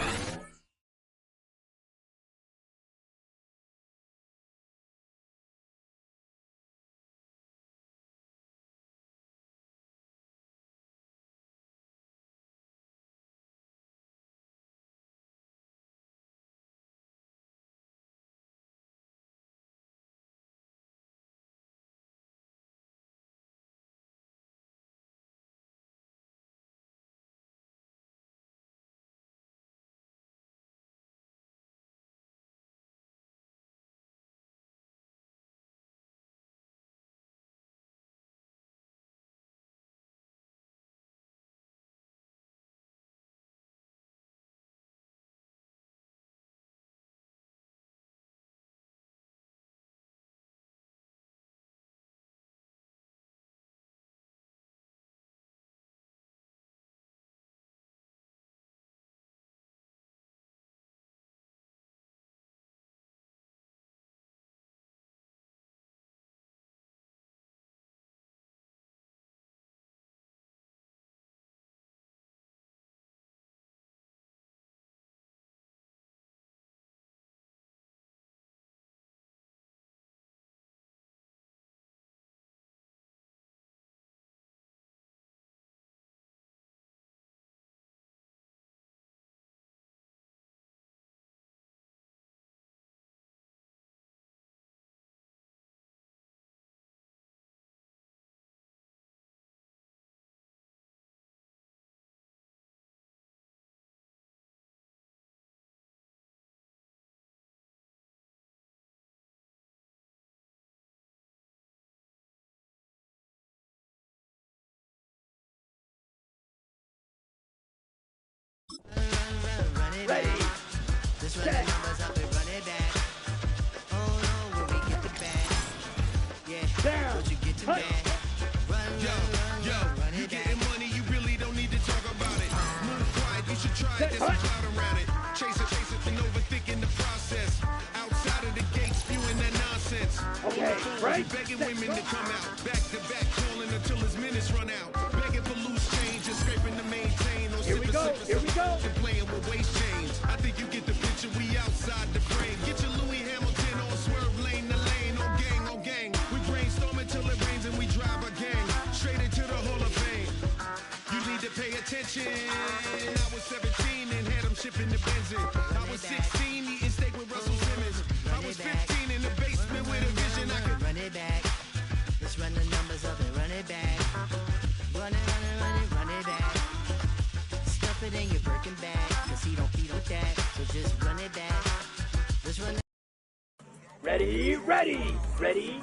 Run it Ready. back. Let's run the numbers up and run it back. Oh no, when we get the bag. Yeah, Down. don't you get to Hut. bag. Run You it getting back. money, you really don't need to talk about it. Move quiet, you should try it. There's some cloud around it. Chase it, and overthinking the process. Outside of the gates, spewing that nonsense. Okay, right. He begging women to come out. Back to back, calling until his minutes run out. Begging for loose change, just scraping to maintain. Or Here we go, here we go. And playing with waist chains. I think you get the picture, we outside the frame. Get your Louis Hamilton on swerve lane to lane. On gang. We brainstorm until it rains and we drive a gang. Straight into the Hall of Fame. You need to pay attention. I was 17 and had them shipping the Benzin. I was 16 eating steak with Russell Simmons. I was 15 in the basement with a vision. I could Run it back. Let's run the numbers up and run it back. Run it back. Stuff it in your Birkin bag. Cause he don't feed with that. So just run it back. Let's run it. Ready, ready, ready.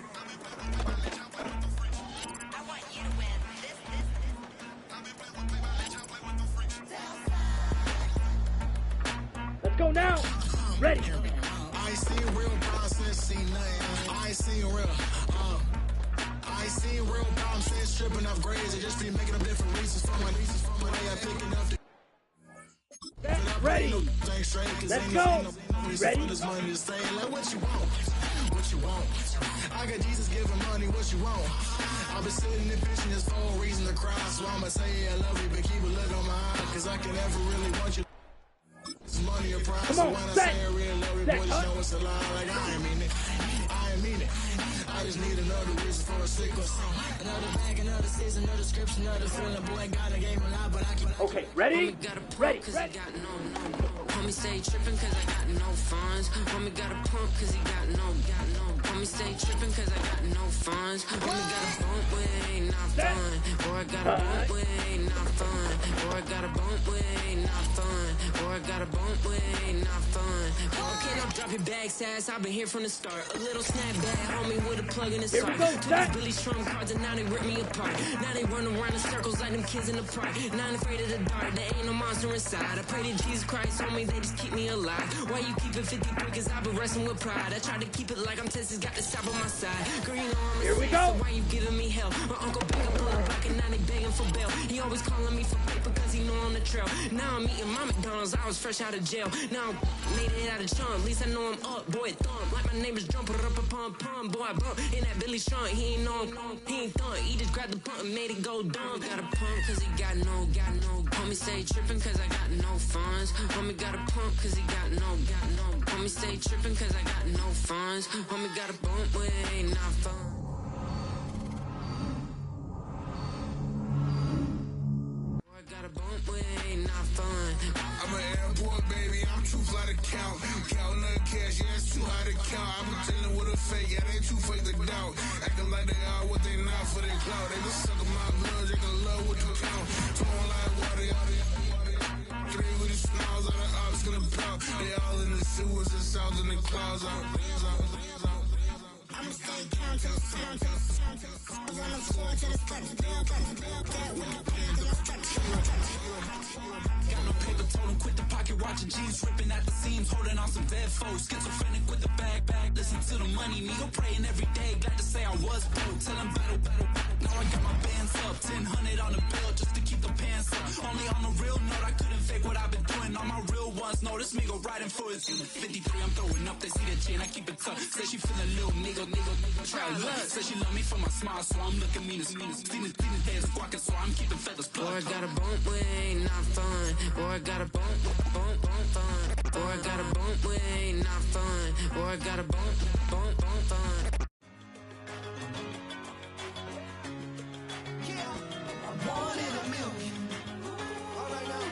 Let's go now. Ready. I ain't seen real process, seen nothing. I ain't seen real. I ain't seen real problems since tripping off grades. I just be making up different reasons for my way I picking up the Ready. Let's go. Ready. this money to say like what you want. What you want. I got Jesus giving money what you want. I've been sitting in vision this for a reason to cry. So I'ma say I love you, but keep a look on my eye. Cause I can never really want you. It's money or prize. Come So on, when I set. say I really love you, Set, boy, you hut. know it's a lie. Like I ain't mean it. I ain't mean it. I just need another reason for a sickness. Another bag, another season, another description, another feeling. Boy, God, I gave a lot, but I keep. Okay, ready, Homie got a pump ready, cause ready. he got no. Homie stay tripping cause I got no funds. Homie got a pump cause he got no. Homie stay tripping cause I got no funds. Homie got a bump with ain't not fun. Or I got a bump with ain't not fun. Or I got a bump with ain't not fun. Or I got a bump with ain't not fun. Okay, now drop your bag, sass. I've been here from the start. A little snapback, homie, with a plug in his Here we heart. go, Took Zach. these Billy Strum cards and now they rip me apart. Now they run around in circles like them kids in the park. Now I'm afraid of the dark, there ain't no monster inside. I pray to Jesus Christ, homie, they just keep me alive. Why you keep it 53? Cause I've been wrestling with pride. I try to keep it like I'm Texas, got the stop on my side. Girl, you know I'm a Here we saint, go. so why you giving me hell? My uncle back up on the block, talking, now they begging for bail. He always calling me for paper cause he know I'm the trail. Now I'm eating my McDonald's, I was fresh out of jail. Now I'm made it out of chump, at least I know I'm up, boy, thump. Like my name is Jumper, up a pump, pump. Boy, I bump in that Billy Strong, he ain't know, he ain't thump. He just grabbed the pump and made it go dumb. Got a pump cause he got no. Homie stay tripping cause I got no funds. Homie got a pump cause he got no. Homie stay tripping cause I got no funds. Homie got a bump with it ain't not fun. I'm an airport baby, I'm too fly to count. Counting the cash, yeah, it's too high to count. I'm dealing with a fake, yeah, they too fake to doubt. Acting like they are what they not for their clout. They just sucking my blood, they can love what you count. Torn like water, three with the smiles, all the ops gonna pout. They all in the sewers, the south in the clouds. I'ma stay down to the sound, on the floor to the steps, build that with the plans and the steps. Got no paper, told him quit the pocket watching jeans ripping at the seams, holding on some dead foes. Schizophrenic with the bag, listen to the money, me go praying every day. Glad to say I was broke, tell him battle. Now I got my bands up, 1000 on the bill just to keep the pants up. Only on the real note, I couldn't fake what I've been doing. All my real ones know this me go riding for it. 53, I'm throwing up, they see the chain, I keep it tough. Say she feeling little nigga, try look. Say she love me for my smile, so I'm looking mean as seen his head squawking, so I'm keeping feathers plucked. Boy, I got a bump with ain't not fun. Boy, I got a bump fun. Boy, I got a bump with ain't not fun. Boy, I got a bump fun. One in a million. All right now.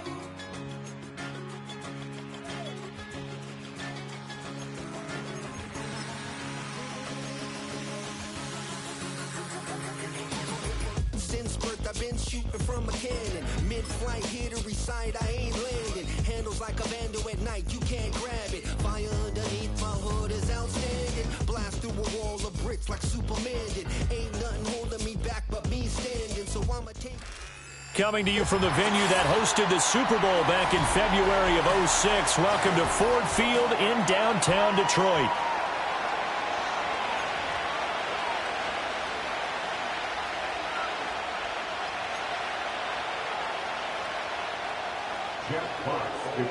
Since birth, I've been shooting from a cannon. Mid-flight, here to recite, I ain't landing. Handles like a vandal at night, you can't grab it. Fire underneath my hood is outstanding. Blast through a wall of bricks like Superman did. Ain't nothing holding me back but me standing, so I'ma take... Coming to you from the venue that hosted the Super Bowl back in February of '06, welcome to Ford Field in downtown Detroit.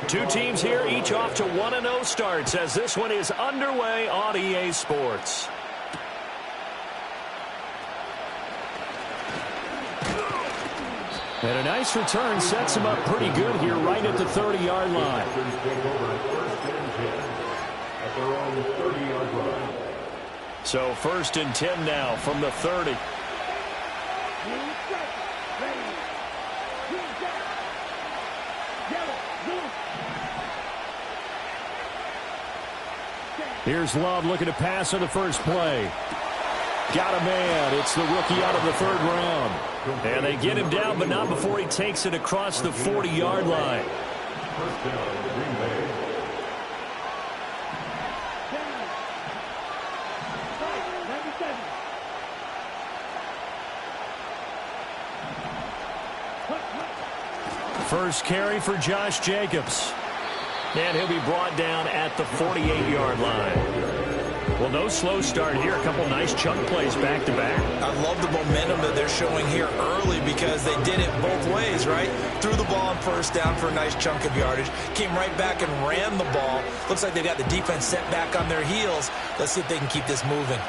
Two teams here, each off to 1-0 starts as this one is underway on EA Sports. And a nice return sets him up pretty good here right at the 30-yard line. So 1st and 10 now from the 30. Here's Love looking to pass on the first play. Got a man. It's the rookie out of the 3rd round. And they get him down, but not before he takes it across the 40-yard line. First carry for Josh Jacobs. And he'll be brought down at the 48-yard line. Well, no slow start here. A couple nice chunk plays back-to-back. I love the momentum that they're showing here early because they did it both ways, right? Threw the ball on first down for a nice chunk of yardage. Came right back and ran the ball. Looks like they've got the defense set back on their heels. Let's see if they can keep this moving.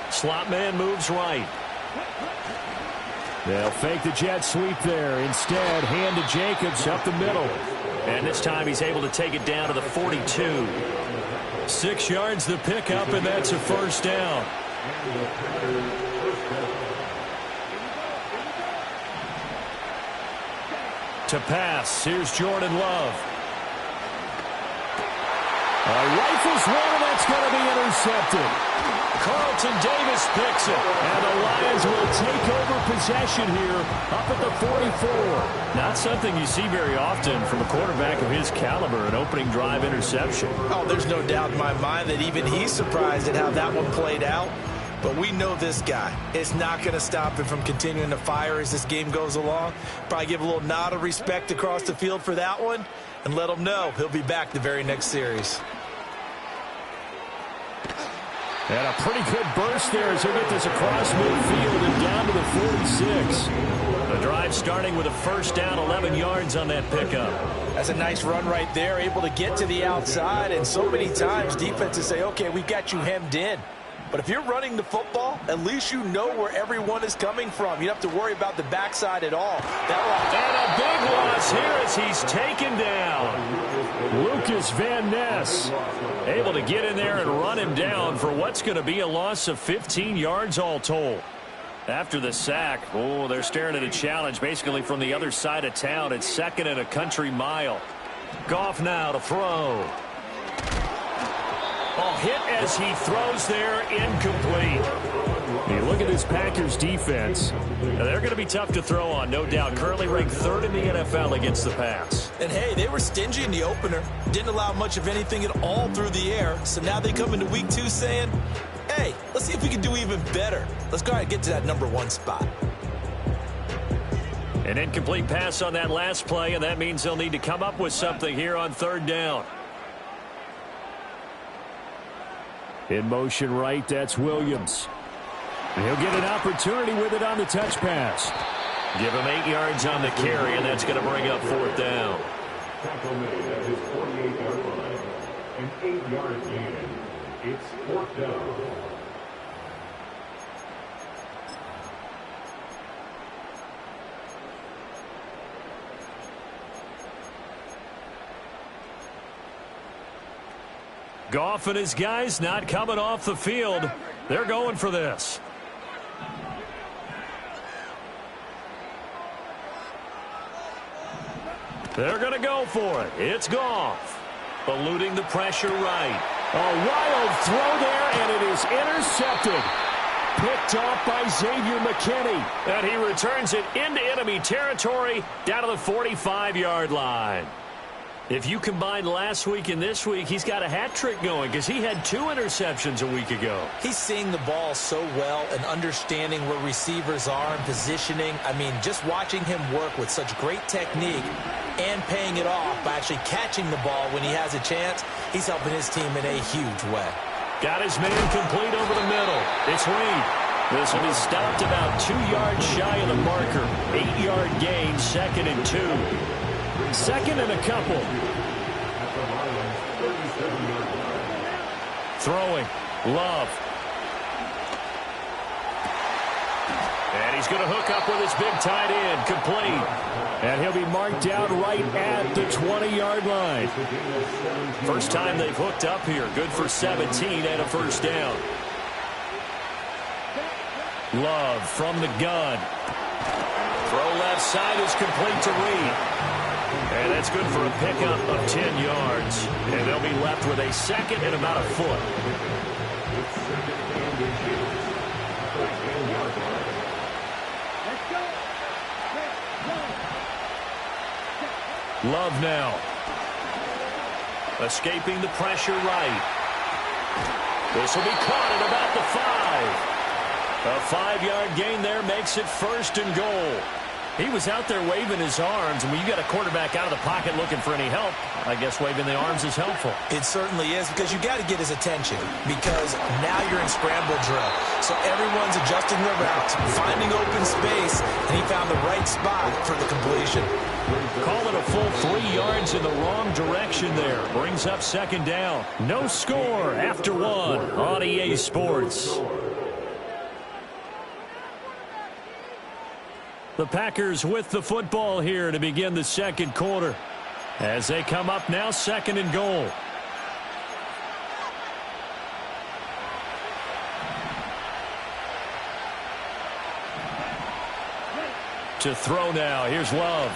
Slot man moves right. They'll fake the jet sweep there. Instead, hand to Jacobs up the middle. And this time he's able to take it down to the 42. 6 yards the pickup, and that's a first down. To pass, here's Jordan Love. Rifles one, and that's going to be intercepted. Carlton Davis picks it, and the Lions will take over possession here up at the 44. Not something you see very often from a quarterback of his caliber, an opening drive interception. Oh, there's no doubt in my mind that even he's surprised at how that one played out. But we know this guy. It's not going to stop him from continuing to fire as this game goes along. Probably give a little nod of respect across the field for that one and let him know he'll be back the very next series. And a pretty good burst there as he'll get this across midfield and down to the 46. The drive starting with a first down, 11 yards on that pickup. That's a nice run right there, able to get to the outside. And so many times defenses say, okay, we've got you hemmed in. But if you're running the football, at least you know where everyone is coming from. You don't have to worry about the backside at all. And a big loss here as he's taken down. Lucas Van Ness able to get in there and run him down for what's going to be a loss of 15 yards all told. After the sack, they're staring at a challenge basically from the other side of town. It's second and a country mile. Goff now to throw. Ball hit as he throws there, incomplete. You look at this Packers defense. They're going to be tough to throw on, no doubt. Currently ranked third in the NFL against the pass. And, hey, they were stingy in the opener. Didn't allow much of anything at all through the air. So now they come into week 2 saying, hey, let's see if we can do even better. Let's go ahead and get to that number 1 spot. An incomplete pass on that last play, and that means they'll need to come up with something here on third down. In motion right, that's Williams. He'll get an opportunity with it on the touch pass. Give him 8 yards on the carry, and that's going to bring up fourth down. Tackle made at his 48-yard line. An 8-yard gain. It's fourth down. Goff and his guys not coming off the field. They're going for this. They're going to go for it. It's Goff. Eluding the pressure right. A wild throw there, and it is intercepted. Picked off by Xavier McKinney. And he returns it into enemy territory down to the 45-yard line. If you combine last week and this week, he's got a hat trick going because he had 2 interceptions a week ago. He's seeing the ball so well and understanding where receivers are and positioning. I mean, just watching him work with such great technique and paying it off by actually catching the ball when he has a chance, he's helping his team in a huge way. Got his man complete over the middle. It's Reed. This one is stopped about 2 yards shy of the marker. 8-yard gain, second and 2. Second and a couple. Throwing. Love. And he's going to hook up with his big tight end. Complete. And he'll be marked down right at the 20-yard line. First time they've hooked up here. Good for 17 and a first down. Love from the gun. Throw left side is complete to Reed. And that's good for a pickup of 10 yards. And they'll be left with a second and about a foot. Love now. Escaping the pressure right. This will be caught at about the 5. A 5-yard gain there makes it first and goal. He was out there waving his arms, and when you got a quarterback out of the pocket looking for any help, I guess waving the arms is helpful. It certainly is, because you got to get his attention, because now you're in scramble drill. So everyone's adjusting their routes, finding open space, and he found the right spot for the completion. Call it a full 3 yards in the wrong direction there. Brings up second down. No score after 1 on EA Sports. The Packers with the football here to begin the second quarter. As they come up now, second and goal. To throw now. Here's Love.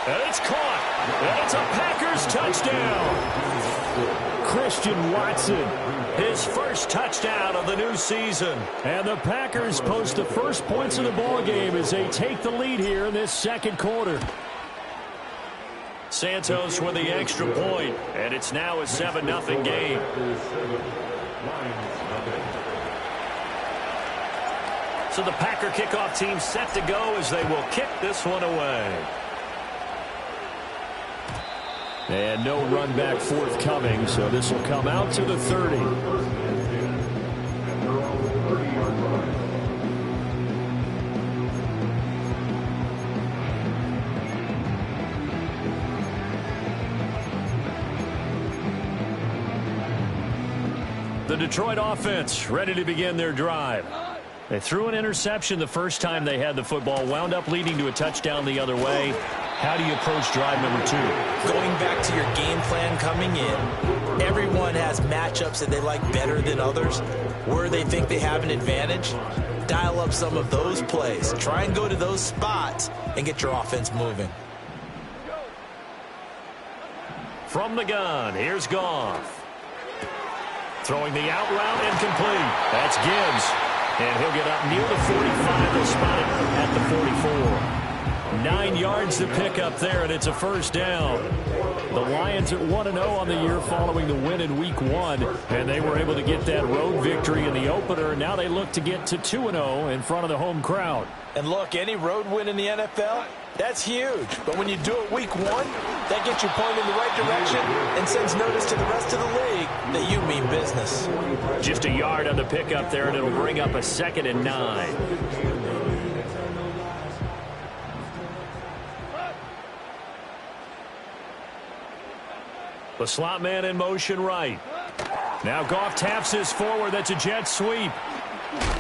And it's caught. And it's a Packers touchdown. Christian Watson, his first touchdown of the new season. And the Packers post the first points of the ball game as they take the lead here in this second quarter. Santos with the extra point, and it's now a 7-0 game. So the Packer kickoff team set to go as they will kick this one away. And no run back forthcoming, so this will come out to the 30. The Detroit offense ready to begin their drive. They threw an interception the first time they had the football, wound up leading to a touchdown the other way. How do you approach drive number 2? Going back to your game plan coming in, everyone has matchups that they like better than others. Where they think they have an advantage, dial up some of those plays. Try and go to those spots and get your offense moving. From the gun, here's Goff. Throwing the out route and complete. That's Gibbs. And he'll get up near the 45. They'll spot it at the 44. 9 yards to pick up there, and it's a first down. The Lions at 1-0 on the year following the win in Week 1, and they were able to get that road victory in the opener. Now they look to get to 2-0 in front of the home crowd. And look, any road win in the NFL, that's huge. But when you do it Week 1, that gets you pointed in the right direction and sends notice to the rest of the league that you mean business. Just a yard on the pickup there, and it'll bring up a 2nd and 9. The slot man in motion right. Now Goff taps his forward. That's a jet sweep.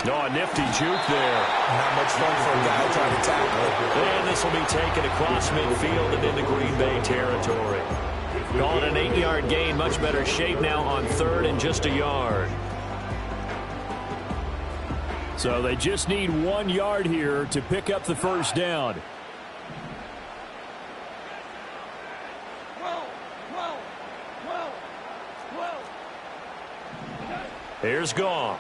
No, a nifty juke there. Not much fun for a guy trying to tackle it. And this will be taken across midfield and into Green Bay territory. Call it an 8-yard gain. Much better shape now on 3rd and just a yard. So they just need 1 yard here to pick up the first down. Here's Goff.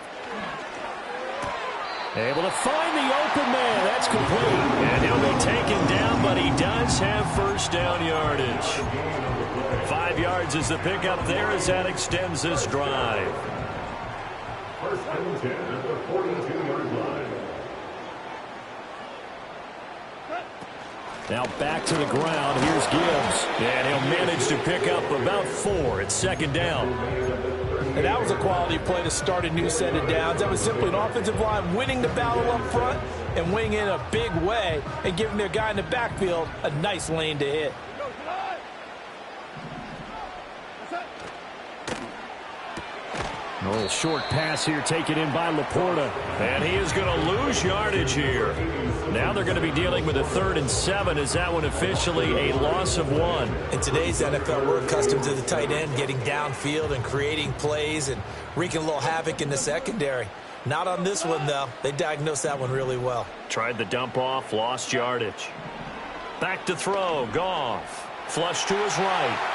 Able to find the open man. That's complete. And he'll be taken down, but he does have first down yardage. 5 yards is the pickup there as that extends this drive. First and 10 at the 42-yard line. Now back to the ground. Here's Gibbs. And he'll manage to pick up about 4. It's 2nd down. And that was a quality play to start a new set of downs. That was simply an offensive line winning the battle up front and winning in a big way and giving their guy in the backfield a nice lane to hit. A little short pass here taken in by Laporta. And he is going to lose yardage here. Now they're going to be dealing with a 3rd and 7. Is that one officially a loss of 1? In today's NFL, we're accustomed to the tight end getting downfield and creating plays and wreaking a little havoc in the secondary. Not on this one, though. They diagnosed that one really well. Tried the dump off, lost yardage. Back to throw, Goff. Flush to his right.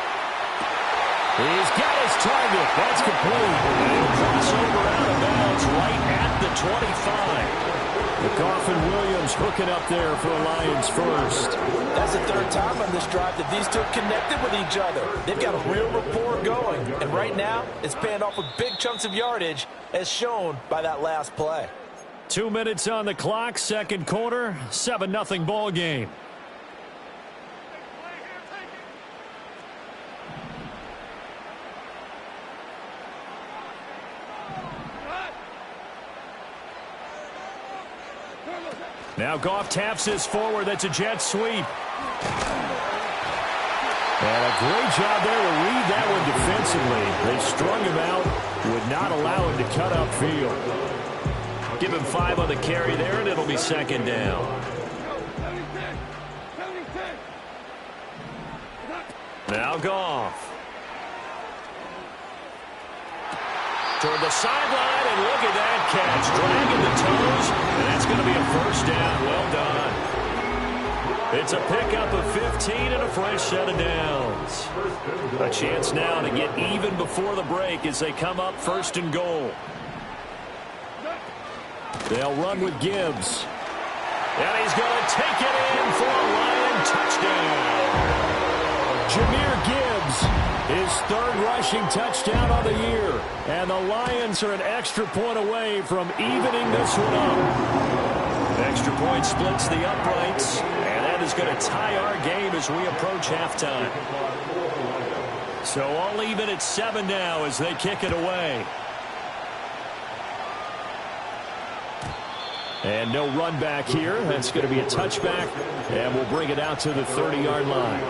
He's got his target. That's complete. And he'll cross over out of bounds right at the 25. The Goff and Williams hooking up there for a Lions first. That's the 3rd time on this drive that these two have connected with each other. They've got a real rapport going. And right now, it's paying off with big chunks of yardage, as shown by that last play. 2 minutes on the clock, 2nd quarter, 7-0 ball game. Now Goff taps his forward. That's a jet sweep. And a great job there to read that one defensively. They strung him out, would not allow him to cut upfield. Give him 5 on the carry there, and it'll be 2nd down. Now Goff. Toward the sideline, and look at that catch. Dragging the toes, and that's going to be a first down. Well done. It's a pickup of 15 and a fresh set of downs. A chance now to get even before the break as they come up 1st and goal. They'll run with Gibbs. And he's going to take it in for a Lion touchdown. Jahmyr Gibbs. His 3rd rushing touchdown on the year. And the Lions are an extra point away from evening this one up. Extra point splits the uprights. And that is going to tie our game as we approach halftime. So all even at 7 now as they kick it away. And no run back here. That's going to be a touchback, and we'll bring it out to the 30-yard line.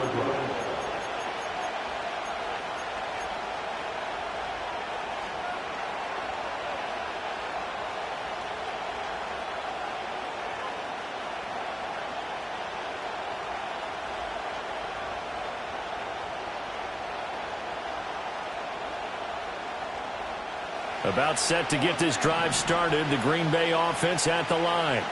About set to get this drive started. The Green Bay offense at the line.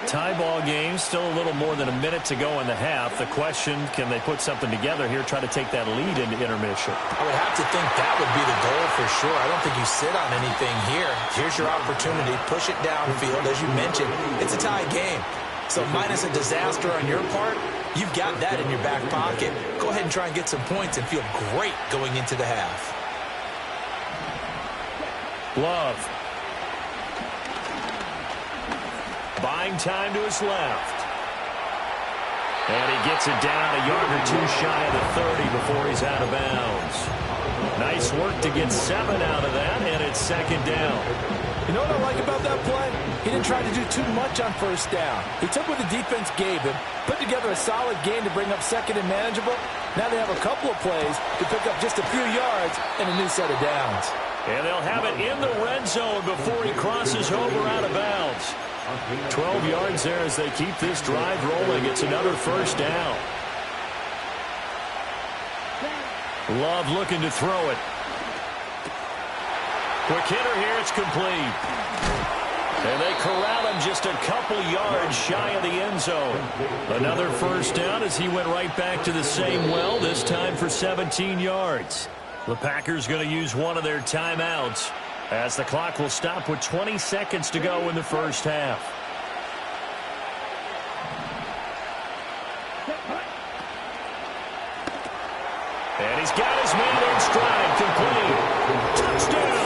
Tie ball game, still a little more than a minute to go in the half. The question, can they put something together here, try to take that lead into intermission? I would have to think that would be the goal for sure. I don't think you sit on anything here. Here's your opportunity. Push it downfield. As you mentioned, it's a tie game. So minus a disaster on your part, you've got that in your back pocket. Go ahead and try and get some points and feel great going into the half. Love. Buying time to his left. And he gets it down a yard or two shy of the 30 before he's out of bounds. Nice work to get 7 out of that, and it's second down. You know what I like about that play? He didn't try to do too much on first down. He took what the defense gave him, put together a solid game to bring up second and manageable. Now they have a couple of plays to pick up just a few yards and a new set of downs. And they'll have it in the red zone before he crosses over out of bounds. 12 yards there as they keep this drive rolling. It's another first down. Love looking to throw it. Quick hitter here. It's complete. And they corral him just a couple yards shy of the end zone. Another first down as he went right back to the same well, this time for 17 yards. The Packers going to use one of their timeouts as the clock will stop with 20 seconds to go in the first half. And he's got his man in stride, complete. Touchdown.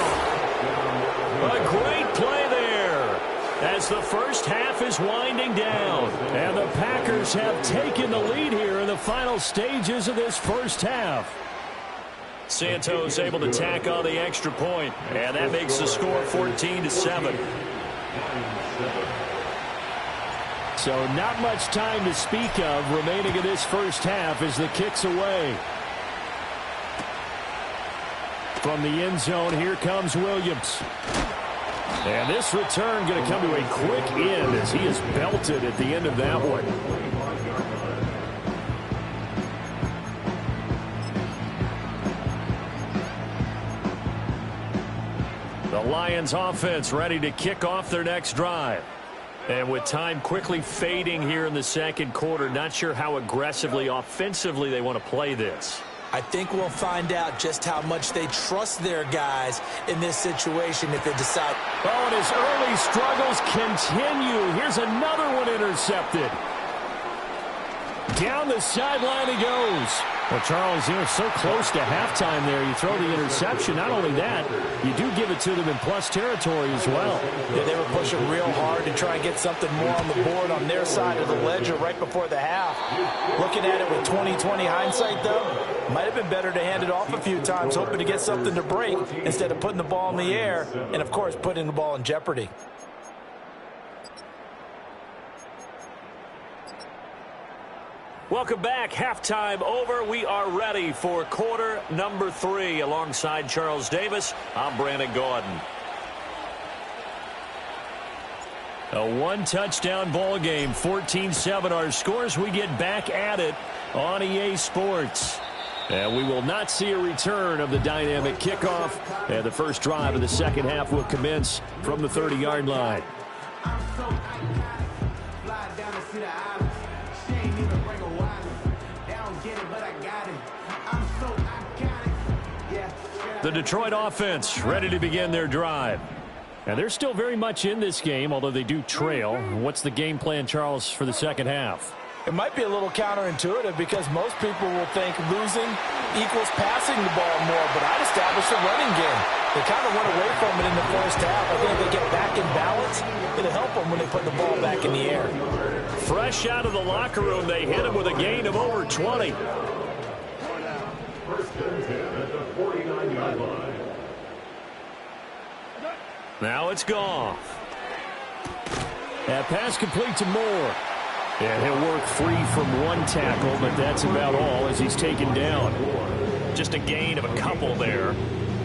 A great play there as the first half is winding down. And the Packers have taken the lead here in the final stages of this first half. Santos able to tack on the extra point, and that makes the score 14-7. So not much time to speak of remaining in this first half as the kick's away. From the end zone, here comes Williams. And this return going to come to a quick end as he is belted at the end of that one. The Lions offense ready to kick off their next drive. And with time quickly fading here in the second quarter, not sure how aggressively, offensively they want to play this. I think we'll find out just how much they trust their guys in this situation if they decide. Oh, and his early struggles continue. Here's another one intercepted. Down the sideline he goes. Well, Charles, you're so close to halftime there. You throw the interception. Not only that, you do give it to them in plus territory as well. Yeah, they were pushing real hard to try and get something more on the board on their side of the ledger right before the half. Looking at it with 20/20 hindsight, though, might have been better to hand it off a few times, hoping to get something to break instead of putting the ball in the air and, of course, putting the ball in jeopardy. Welcome back. Halftime over. We are ready for quarter number 3. Alongside Charles Davis, I'm Brandon Gordon. A one-touchdown ball game, 14-7 our scores. We get back at it on EA Sports. And we will not see a return of the dynamic kickoff. And the first drive of the second half will commence from the 30-yard line. The Detroit offense ready to begin their drive. And they're still very much in this game, although they do trail. What's the game plan, Charles, for the second half? It might be a little counterintuitive because most people will think losing equals passing the ball more, but I'd establish a running game. They kind of went away from it in the first half. I think if they get back in balance, it'll help them when they put the ball back in the air. Fresh out of the locker room, they hit him with a gain of over 20. and 10 at the 49-yard line. Now it's Goff. That pass complete to Moore. And he'll work free from one tackle, but that's about all as he's taken down. Just a gain of a couple there,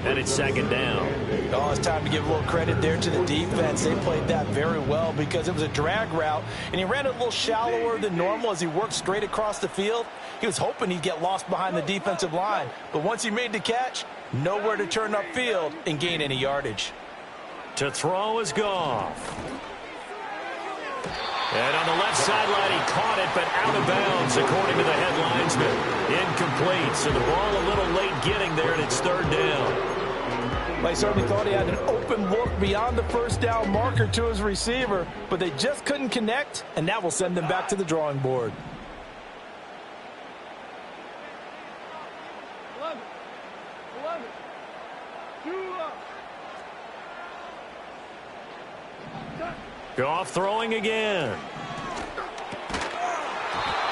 and it's second down. Oh, it's time to give a little credit there to the defense. They played that very well because it was a drag route, and he ran it a little shallower than normal as he worked straight across the field. He was hoping he'd get lost behind the defensive line, but once he made the catch, nowhere to turn upfield and gain any yardage. To throw is Goff. And on the left sideline, he caught it, but out of bounds, according to the head linesman. Incomplete, so the ball a little late getting there, and it's third down. They certainly thought he had an open look beyond the first down marker to his receiver, but they just couldn't connect, and that will send them back to the drawing board. 11. 2 up. Goff throwing again.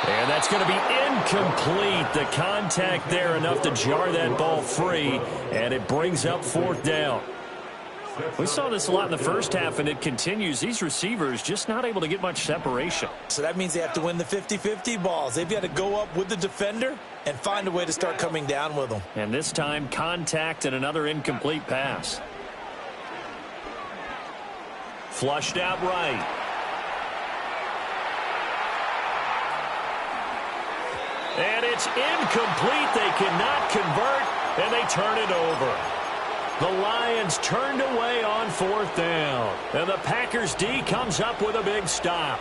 And that's going to be incomplete. The contact there enough to jar that ball free, and it brings up fourth down. We saw this a lot in the first half, and it continues. These receivers just not able to get much separation. So that means they have to win the 50-50 balls. They've got to go up with the defender and find a way to start coming down with them. And this time, contact and another incomplete pass. Flushed out right. And it's incomplete. They cannot convert, and they turn it over. The Lions turned away on fourth down. And the Packers D comes up with a big stop.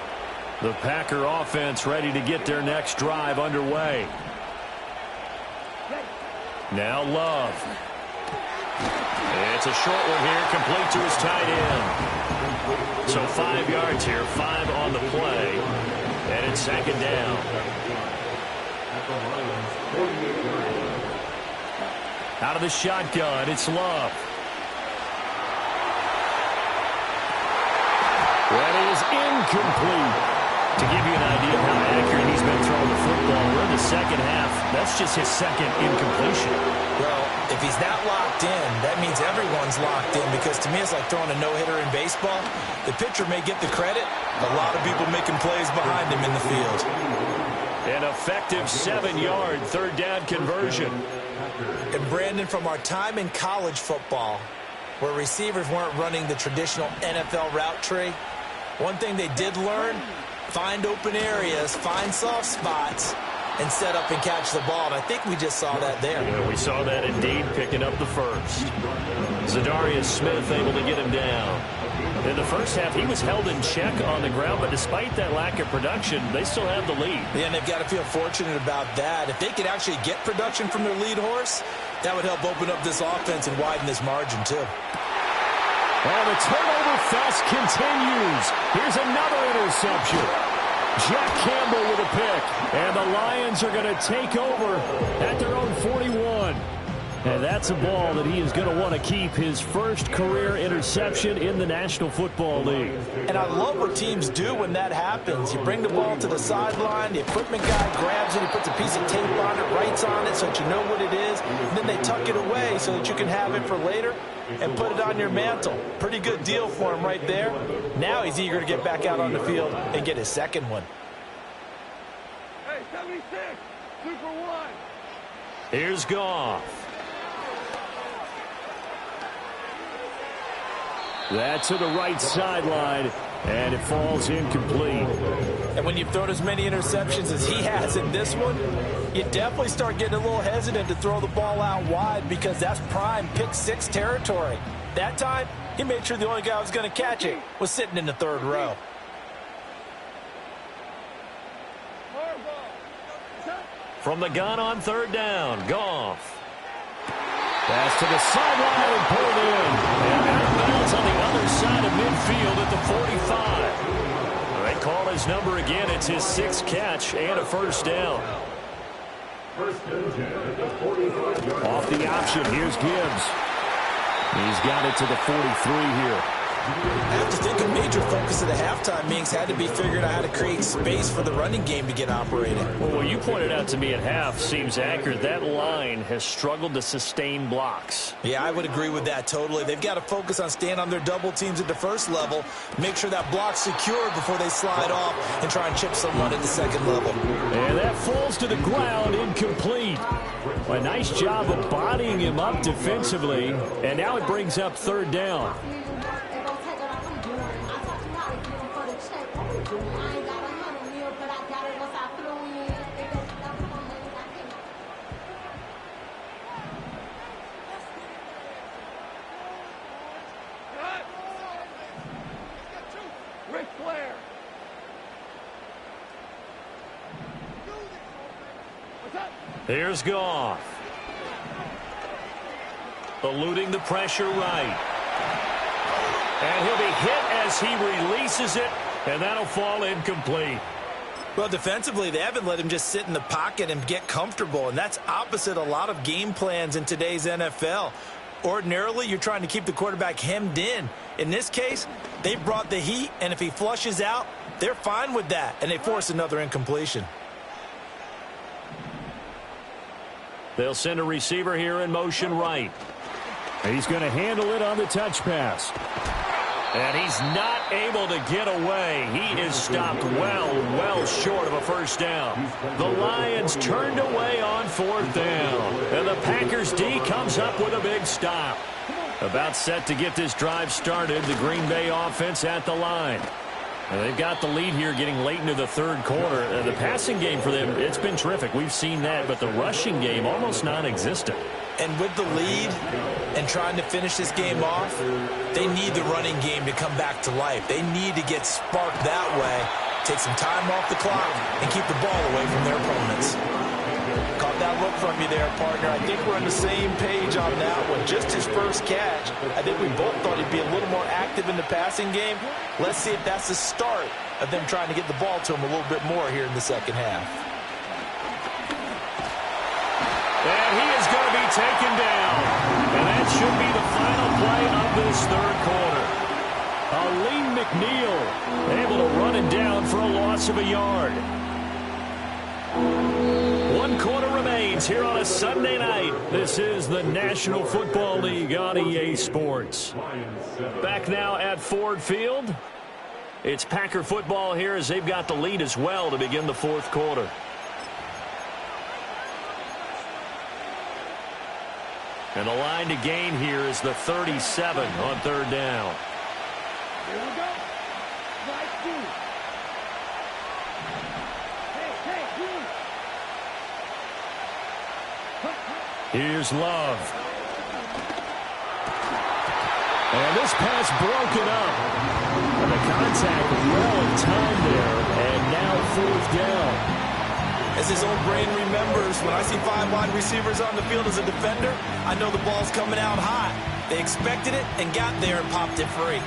The Packer offense ready to get their next drive underway. Now Love. It's a short one here, complete to his tight end. So 5 yards here, 5 on the play. And it's second down. Out of the shotgun, it's Love. That is incomplete. To give you an idea of how accurate he's been throwing the football, we're in the second half. That's just his second incompletion. Well, if he's not locked in, that means everyone's locked in, because to me it's like throwing a no-hitter in baseball. The pitcher may get the credit, a lot of people making plays behind him in the field. An effective 7-yard third down conversion. And Brandon, from our time in college football, where receivers weren't running the traditional NFL route tree, one thing they did learn: find open areas, find soft spots, and set up and catch the ball. And I think we just saw that there. Yeah, we saw that indeed, picking up the first. Zadarius Smith able to get him down. In the first half, he was held in check on the ground, but despite that lack of production, they still have the lead. Yeah, and they've got to feel fortunate about that. If they could actually get production from their lead horse, that would help open up this offense and widen this margin too. And the turnover fest continues. Here's another interception. Jack Campbell with a pick. And the Lions are going to take over at their own 41. And that's a ball that he is going to want to keep, his first career interception in the National Football League. And I love what teams do when that happens. You bring the ball to the sideline, the equipment guy grabs it, he puts a piece of tape on it, writes on it so that you know what it is, and then they tuck it away so that you can have it for later and put it on your mantle. Pretty good deal for him right there. Now he's eager to get back out on the field and get his second one. Hey, 76, Super 1. Here's Goff. That to the right sideline, and it falls incomplete. And when you've thrown as many interceptions as he has in this one, you definitely start getting a little hesitant to throw the ball out wide, because that's prime pick six territory. That time, he made sure the only guy who was going to catch it was sitting in the third row. From the gun on third down, Goff. Pass to the sideline and pulled in. And out of bounds on the other side of midfield at the 45. They call his number again. It's his sixth catch and a first down. Off the option, here's Gibbs. He's got it to the 43 here. I have to think a major focus of the halftime meetings had to be figuring out how to create space for the running game to get operating. Well, what you pointed out to me at half seems accurate. That line has struggled to sustain blocks. Yeah, I would agree with that totally. They've got to focus on staying on their double teams at the first level, make sure that block's secured before they slide off and try and chip someone at the second level. And that falls to the ground, incomplete. A nice job of bodying him up defensively, and now it brings up third down. Ric Flair. What's up? Here's Goff. Eluding the pressure right. And he'll be hit as he releases it, and that'll fall incomplete. Well, defensively, they haven't let him just sit in the pocket and get comfortable, and that's opposite a lot of game plans in today's NFL. Ordinarily, you're trying to keep the quarterback hemmed in. In this case, they brought the heat, and if he flushes out, they're fine with that, and they force another incompletion. They'll send a receiver here in motion right. He's going to handle it on the touch pass. And he's not able to get away. He is stopped well short of a first down. The Lions turned away on fourth down. And the Packers D comes up with a big stop. About set to get this drive started, the Green Bay offense at the line. And they've got the lead here getting late into the third quarter. The passing game for them, it's been terrific. We've seen that, but the rushing game almost non-existent. And with the lead and trying to finish this game off, they need the running game to come back to life. They need to get sparked that way, take some time off the clock, and keep the ball away from their opponents. Caught that look from you there, partner. I think we're on the same page on that one. Just his first catch. I think we both thought he'd be a little more active in the passing game. Let's see if that's the start of them trying to get the ball to him a little bit more here in the second half. And he is going to be taken down. And that should be the final play of this third quarter. Aleem McNeil able to run it down for a loss of a yard. 1 quarter remains here on a Sunday night. This is the National Football League on EA Sports. Back now at Ford Field. It's Packer football here as they've got the lead as well to begin the fourth quarter. And the line to gain here is the 37 on third down. Here we go. Nice dude. Here's Love. And this pass broken up. And the contact well timed there. And now fourth down. As his own brain remembers, when I see 5 wide receivers on the field as a defender, I know the ball's coming out hot. They expected it and got there and popped it free.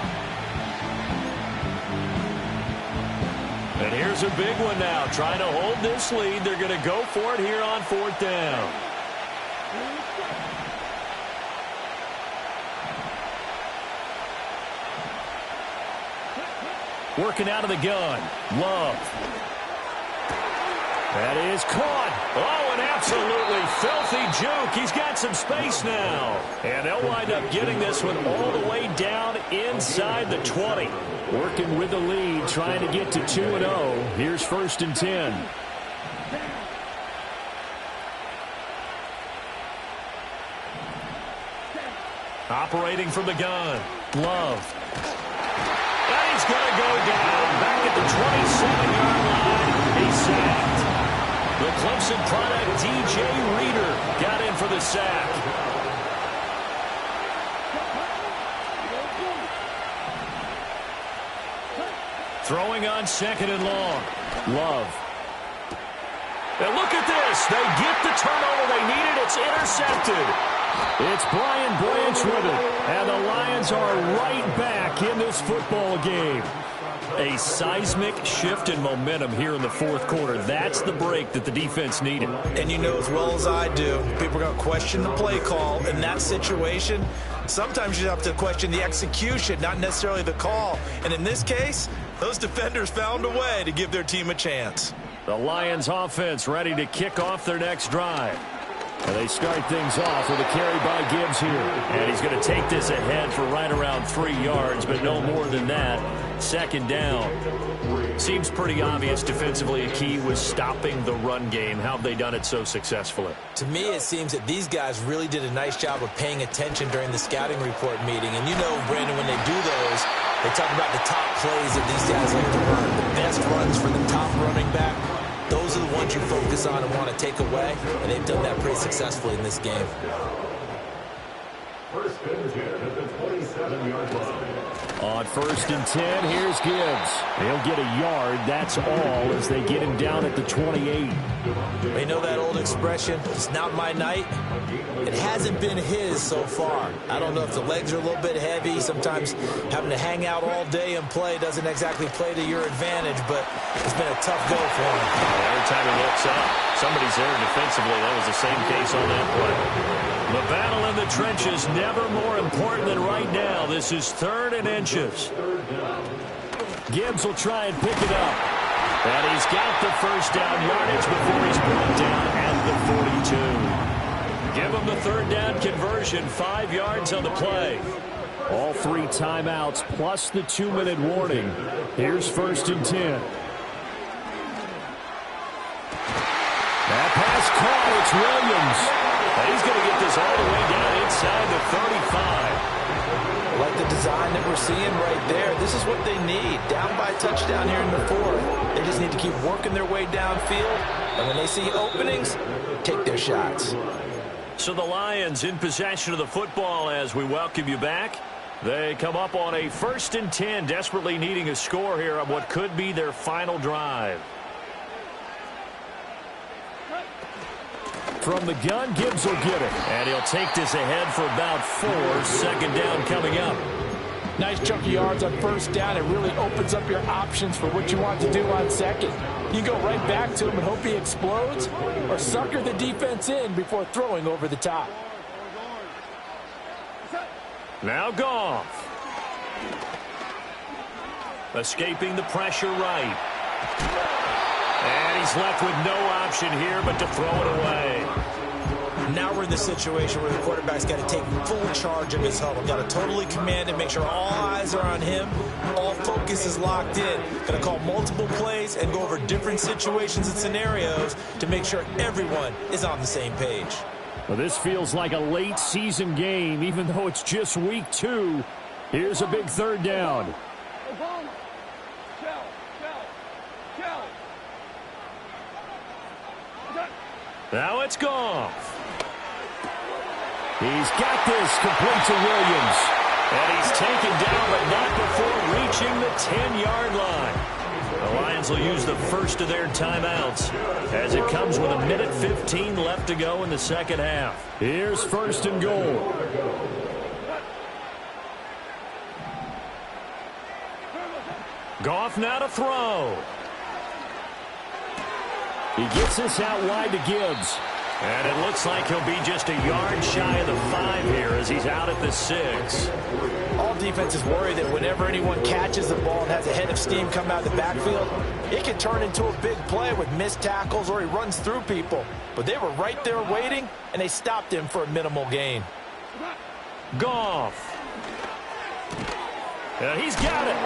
And here's a big one now. Trying to hold this lead. They're going to go for it here on fourth down. Working out of the gun. Love. That is caught. Oh, an absolutely filthy juke. He's got some space now. And they'll wind up getting this one all the way down inside the 20. Working with the lead, trying to get to 2-0. Here's 1st and 10. Operating from the gun. Love. And he's going to go down. Back at the 27-yard line. He's sacked. The Clemson product, DJ Reader, got in for the sack. Throwing on 2nd and long. Love. And look at this. They get the turnover they needed. It's intercepted. It's Brian Branch with it. And the Lions are right back in this football game. A seismic shift in momentum here in the fourth quarter. That's the break that the defense needed. And you know as well as I do, people are going to question the play call in that situation. Sometimes you have to question the execution, not necessarily the call. And in this case, those defenders found a way to give their team a chance. The Lions offense ready to kick off their next drive. And they start things off with a carry by Gibbs here. And he's going to take this ahead for right around 3 yards, but no more than that. Second down. Seems pretty obvious defensively a key was stopping the run game. How have they done it so successfully? To me, it seems that these guys really did a nice job of paying attention during the scouting report meeting. And you know, Brandon, when they do those, they talk about the top plays that these guys like to run. The best runs for the top running back. Those are the ones you focus on and want to take away, and they've done that pretty successfully in this game. First and 10 at the 27-yard line. On 1st and 10, here's Gibbs. He'll get a yard, that's all, as they get him down at the 28. They know that old expression, it's not my night. It hasn't been his so far. I don't know if the legs are a little bit heavy. Sometimes having to hang out all day and play doesn't exactly play to your advantage, but it's been a tough go for him. Every time he looks up, somebody's there defensively. That was the same case on that play. The battle in the trenches, never more important than right now. This is 3rd and inches. Gibbs will try and pick it up. And he's got the first down yardage before he's brought down at the 42. Give him the 3rd down conversion, 5 yards on the play. All 3 timeouts plus the 2-minute warning. Here's 1st and 10. That pass caught. It's Williams. And he's going to get this all the way down inside the 35. Like the design that we're seeing right there. This is what they need. Down by a touchdown here in the 4th. They just need to keep working their way downfield. And when they see openings, take their shots. So the Lions in possession of the football as we welcome you back. They come up on a 1st and 10, desperately needing a score here on what could be their final drive. From the gun, Gibbs will get it. And he'll take this ahead for about 4. 2nd down coming up. Nice chunk of yards on 1st down. It really opens up your options for what you want to do on 2nd. You go right back to him and hope he explodes, or sucker the defense in before throwing over the top. Now Goff. Escaping the pressure right. And he's left with no option here but to throw it away. Now we're in the situation where the quarterback's got to take full charge of his huddle. Got to totally command it, make sure all eyes are on him. All focus is locked in. Got to call multiple plays and go over different situations and scenarios to make sure everyone is on the same page. Well, this feels like a late season game, even though it's just week 2. Here's a big 3rd down. Now it's Goff. He's got this complete to Williams. And he's taken down, but not before reaching the 10-yard line. The Lions will use the first of their timeouts as it comes with 1:15 left to go in the second half. Here's 1st and goal. Goff now to throw. He gets this out wide to Gibbs. And it looks like he'll be just a yard shy of the 5 here as he's out at the 6. All defenses worry that whenever anyone catches the ball and has a head of steam come out of the backfield, it can turn into a big play with missed tackles or he runs through people. But they were right there waiting, and they stopped him for a minimal gain. Goff. And he's got it.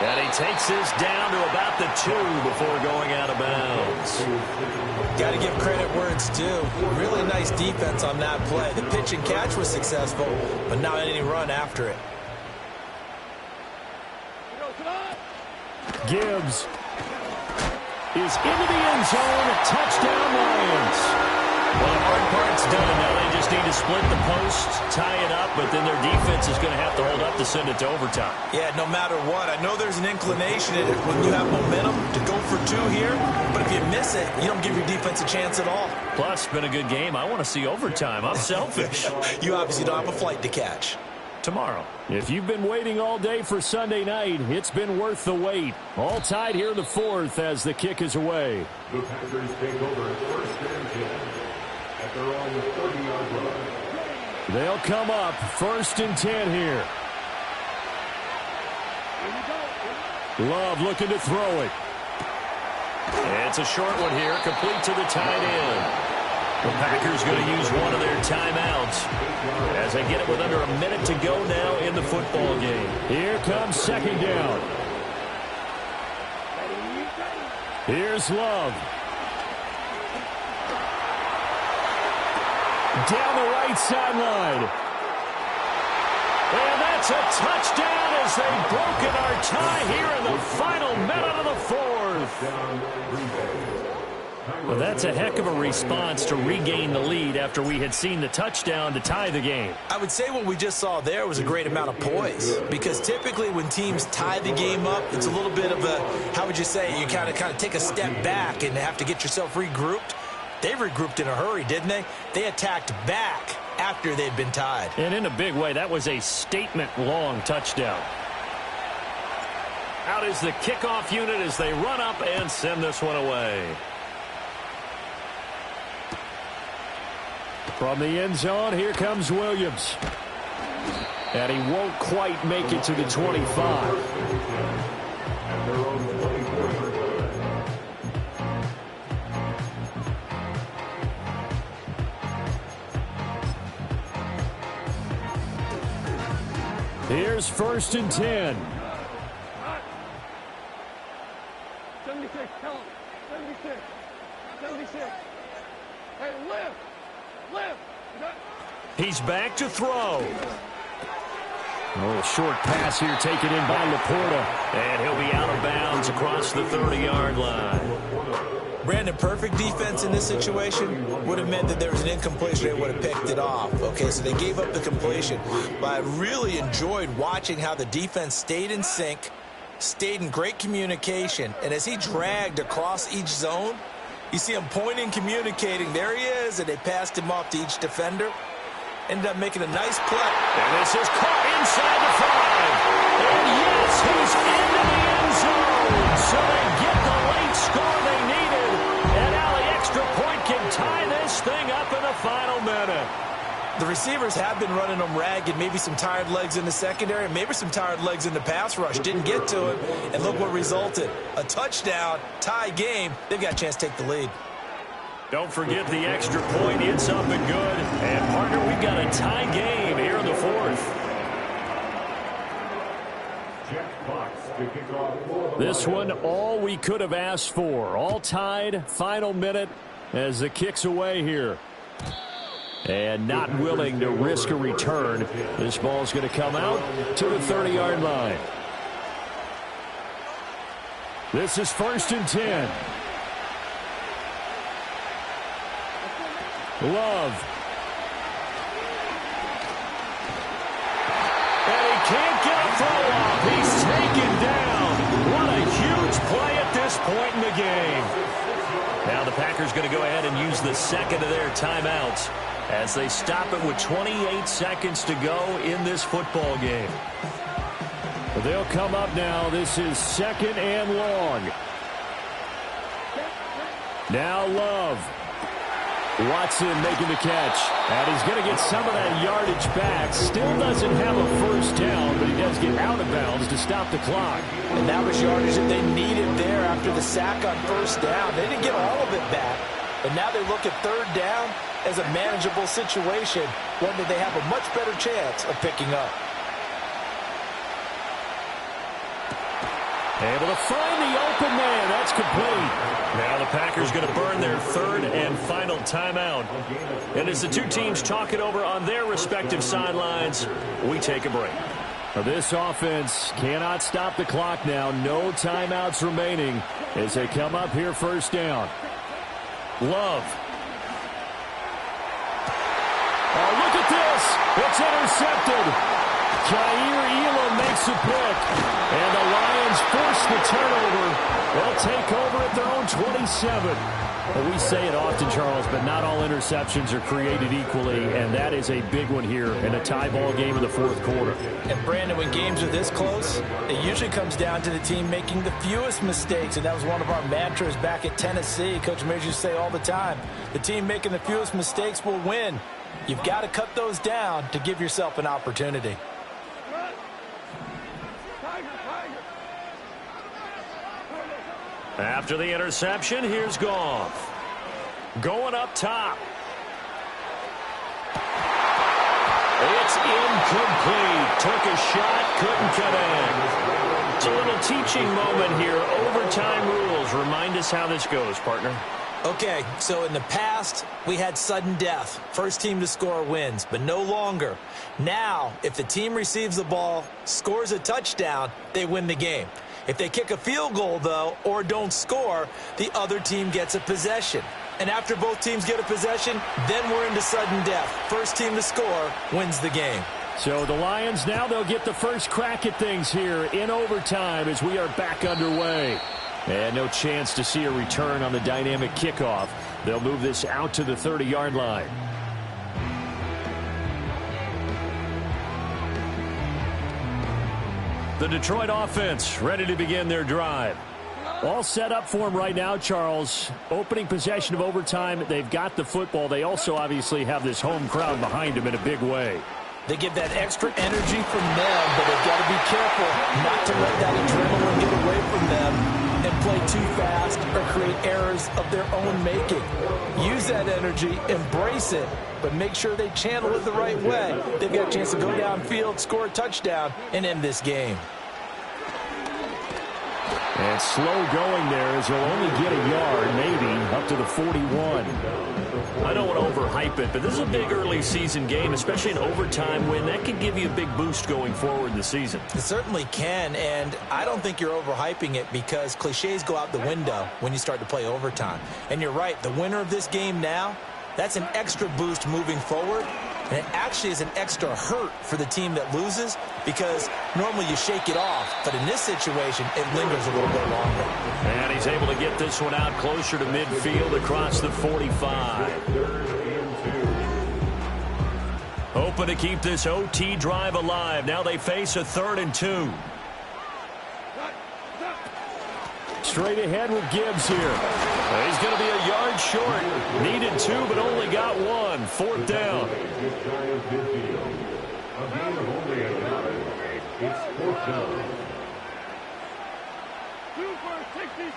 And he takes this down to about the 2 before going out of bounds. Got to give credit where it's due. Really nice defense on that play. The pitch and catch was successful, but not any run after it. Gibbs is into the end zone. Touchdown, Lions. Well, the hard part's done. Now they just need to split the post, tie it up, but then their defense is going to have to hold up to send it to overtime. Yeah, no matter what. I know there's an inclination in it when you have momentum to go for 2 here, but if you miss it, you don't give your defense a chance at all. Plus, it's been a good game. I want to see overtime. I'm selfish. You obviously don't have a flight to catch. tomorrow. If you've been waiting all day for Sunday night, it's been worth the wait. All tied here in the fourth as the kick is away. The Packers take over at 1st and 10 at their own 30-yard line. They'll come up 1st and 10 here. Love looking to throw it. It's a short one here, complete to the tight end. The Packers going to use one of their timeouts as they get it with under a minute to go now in the football game. Here comes 2nd down. Here's Love. Down the right sideline. And that's a touchdown as they've broken our tie here in the final minute of the fourth. Well, that's a heck of a response to regain the lead after we had seen the touchdown to tie the game. I would say what we just saw there was a great amount of poise, because typically when teams tie the game up, it's a little bit of a, how would you say, you kind of take a step back and have to get yourself regrouped. They regrouped in a hurry, didn't they? They attacked back after they'd been tied. And in a big way, that was a statement-long touchdown. Out is the kickoff unit as they run up and send this one away. From the end zone, here comes Williams. And he won't quite make it to the 25. Here's 1st and 10. 76, tell him. 76. 76. Hey, lift. He's back to throw. A little short pass here taken in by Laporta. And he'll be out of bounds across the 30-yard line. Brandon, perfect defense in this situation would have meant that there was an incompletion. They would have picked it off. Okay, so they gave up the completion. But I really enjoyed watching how the defense stayed in sync, stayed in great communication. And as he dragged across each zone, you see him pointing, communicating. There he is, and they passed him off to each defender. Ended up making a nice play. And this is caught inside the 5. And yes, he's into the end zone. So they get the late score they needed. And now the extra point can tie this thing up in the final minute. The receivers have been running them ragged. Maybe some tired legs in the secondary, maybe some tired legs in the pass rush. Didn't get to it, and look what resulted. A touchdown, tie game. They've got a chance to take the lead. Don't forget the extra point. It's up and good. And, partner, we've got a tie game here in the fourth. This one, all we could have asked for. All tied, final minute as the kick's away here. And not willing to risk a return. This ball's going to come out to the 30-yard line. This is 1st and 10. Love. And he can't get a throw off. He's taken down. What a huge play at this point in the game. Now the Packers going to go ahead and use the second of their timeouts as they stop it with 28 seconds to go in this football game. They'll come up now. This is 2nd and long. Now Love. Watson making the catch. And he's going to get some of that yardage back. Still doesn't have a first down, but he does get out of bounds to stop the clock. And that was yardage that they needed there after the sack on first down. They didn't get all of it back. But now they look at 3rd down as a manageable situation, one that they have a much better chance of picking up. Able to find the open man. That's complete. Now the Packers going to burn their 3rd and final timeout. And as the two teams talk it over on their respective sidelines, we take a break. Now this offense cannot stop the clock now. No timeouts remaining as they come up here 1st down. Love. Oh, look at this. It's intercepted. Kaiir Elam makes a pick. And the Lions force the turnover. They'll take over at their own 27. Well, we say it often, Charles, but not all interceptions are created equally, and that is a big one here in a tie ball game in the fourth quarter. And, Brandon, when games are this close, it usually comes down to the team making the fewest mistakes, and that was one of our mantras back at Tennessee. Coach Mears used to say all the time, the team making the fewest mistakes will win. You've got to cut those down to give yourself an opportunity. After the interception, here's Goff. Going up top. It's incomplete. Took a shot, couldn't connect. It's a little teaching moment here. Overtime rules. Remind us how this goes, partner. Okay, so in the past, we had sudden death. First team to score wins, but no longer. Now, if the team receives the ball, scores a touchdown, they win the game. If they kick a field goal, though, or don't score, the other team gets a possession. And after both teams get a possession, then we're into sudden death. First team to score wins the game. So the Lions now, they'll get the first crack at things here in overtime as we are back underway. And no chance to see a return on the dynamic kickoff. They'll move this out to the 30-yard line. The Detroit offense ready to begin their drive. All set up for them right now, Charles. Opening possession of overtime. They've got the football. They also obviously have this home crowd behind them in a big way. They give that extra energy from them, but they've got to be careful not to let that adrenaline get away from them and play too fast or create errors of their own making. Use that energy, embrace it, but make sure they channel it the right way. They've got a chance to go downfield, score a touchdown, and end this game. And slow going there as he'll only get a yard, maybe, up to the 41. I don't want to overhype it, but this is a big early season game, especially an overtime win. That could give you a big boost going forward in the season. It certainly can, and I don't think you're overhyping it because cliches go out the window when you start to play overtime. And you're right, the winner of this game now, that's an extra boost moving forward. And it actually is an extra hurt for the team that loses because normally you shake it off. But in this situation, it lingers a little bit longer. And he's able to get this one out closer to midfield across the 45. Hoping to keep this OT drive alive. Now they face a 3rd and 2. Straight ahead with Gibbs here. He's going to be a yard short. Needed 2, but only got 1. 4th down. It's 4th down. 2 for 66.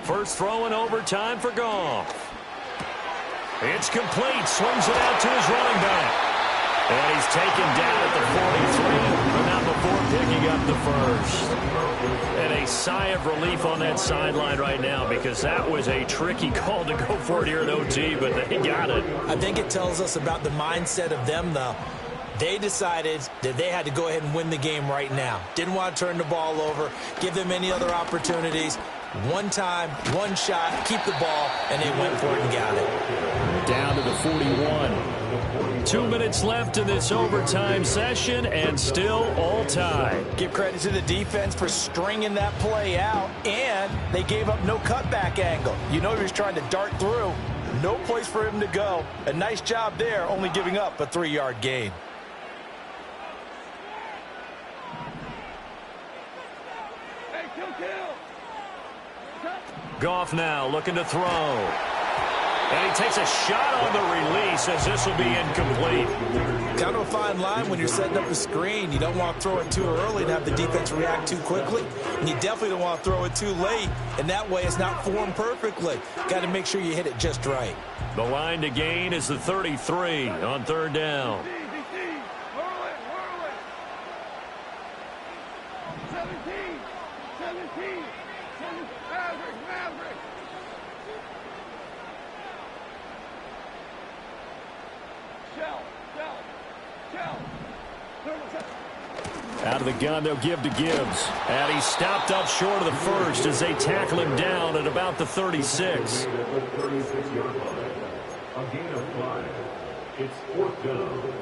First throw in overtime for Goff. It's complete. Swings it out to his running back. And he's taken down at the 43, but not before picking up the first. And a sigh of relief on that sideline right now because that was a tricky call to go for it here in OT, but they got it. I think it tells us about the mindset of them, though. They decided that they had to go ahead and win the game right now. Didn't want to turn the ball over, give them any other opportunities. One time, one shot, keep the ball, and they went for it and got it. Down to the 41. 2 minutes left in this overtime session, and still all tied. Give credit to the defense for stringing that play out, and they gave up no cutback angle. You know he was trying to dart through. No place for him to go. A nice job there, only giving up a 3-yard gain. Goff now looking to throw. And he takes a shot on the release as this will be incomplete. Kind of a fine line when you're setting up a screen. You don't want to throw it too early and have the defense react too quickly. And you definitely don't want to throw it too late. And that way it's not formed perfectly. Got to make sure you hit it just right. The line to gain is the 33 on 3rd down. 17. Maverick. Shell. Out of the gun, they'll give to Gibbs. And he stopped up short of the first as they tackle him down at about the 36. A gain of 5. It's 4th down.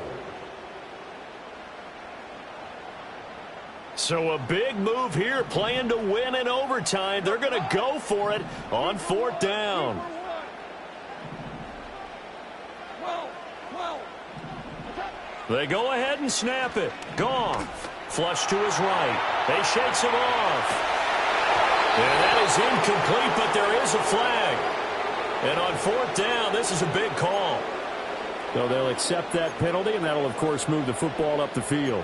So a big move here, playing to win in overtime. They're going to go for it on 4th down. They go ahead and snap it. Gone. Flush to his right. They shakes him off. And that is incomplete, but there is a flag. And on 4th down, this is a big call. So they'll accept that penalty, and that'll, of course, move the football up the field.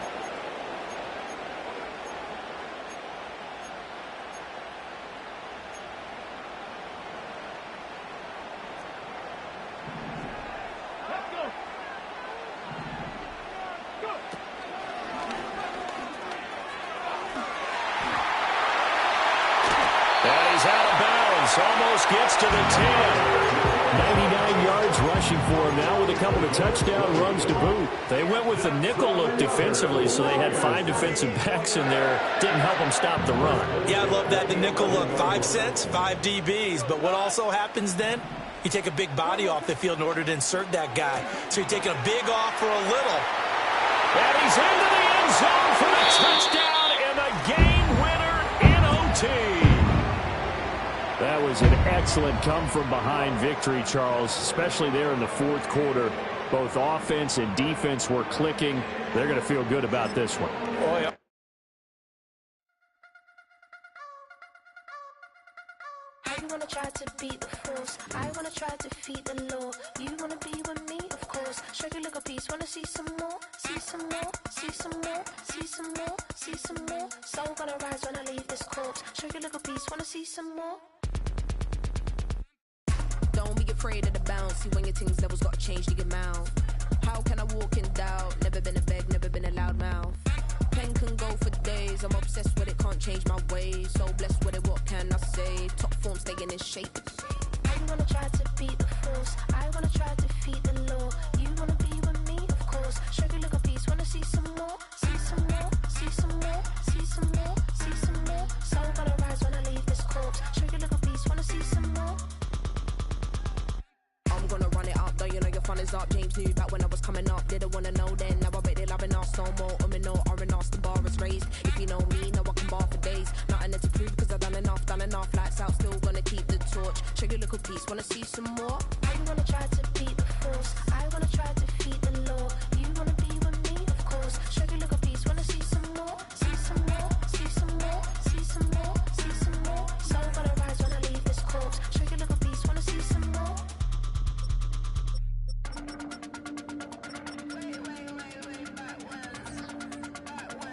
Almost gets to the 10. 99 yards rushing for him now with a couple of touchdown runs to boot. They went with the nickel look defensively, so they had 5 defensive backs in there. Didn't help them stop the run. Yeah, I love that, the nickel look. 5 cents, 5 DBs. But what also happens then? You take a big body off the field in order to insert that guy. So you're taking a big off for a little. And he's into the end zone for a touchdown and a game winner in OT. That was an excellent come-from-behind victory, Charles, especially there in the 4th quarter. Both offense and defense were clicking. They're going to feel good about this one. Oh, yeah. I wanna try to beat the force. I wanna try to defeat the law. You wanna be with me, of course. Show you a little piece. Wanna see some more? See some more? See some more? See some more? See some more? So gonna rise when I leave this corpse. Show you a little piece. Wanna see some more? Don't be afraid of the bounce. See when your things levels got to change to your mouth. How can I walk in doubt? Never been a beg, never been a loud mouth. Pen can go for days. I'm obsessed with it, can't change my ways. So blessed with it, what can I say? Top form staying in shape. I wanna try to beat the force. I wanna try to defeat the law. You wanna be with me, of course. Show you a little piece. Wanna see some more? See some more? See some more? See some more? See some more? So gonna rise when I leave this corpse. Show you a little piece. Wanna see some more? I'm gonna run it up, though you know your fun is up. James knew back when I was coming up, didn't wanna know then. Now I bet they're loving us no more. No R&R, the bar is raised. If you know me, know I can bar for days. Nothing to prove because I've done enough. Lights out, still gonna keep the torch. Show you a little piece, wanna see some more? I wanna try to beat the force.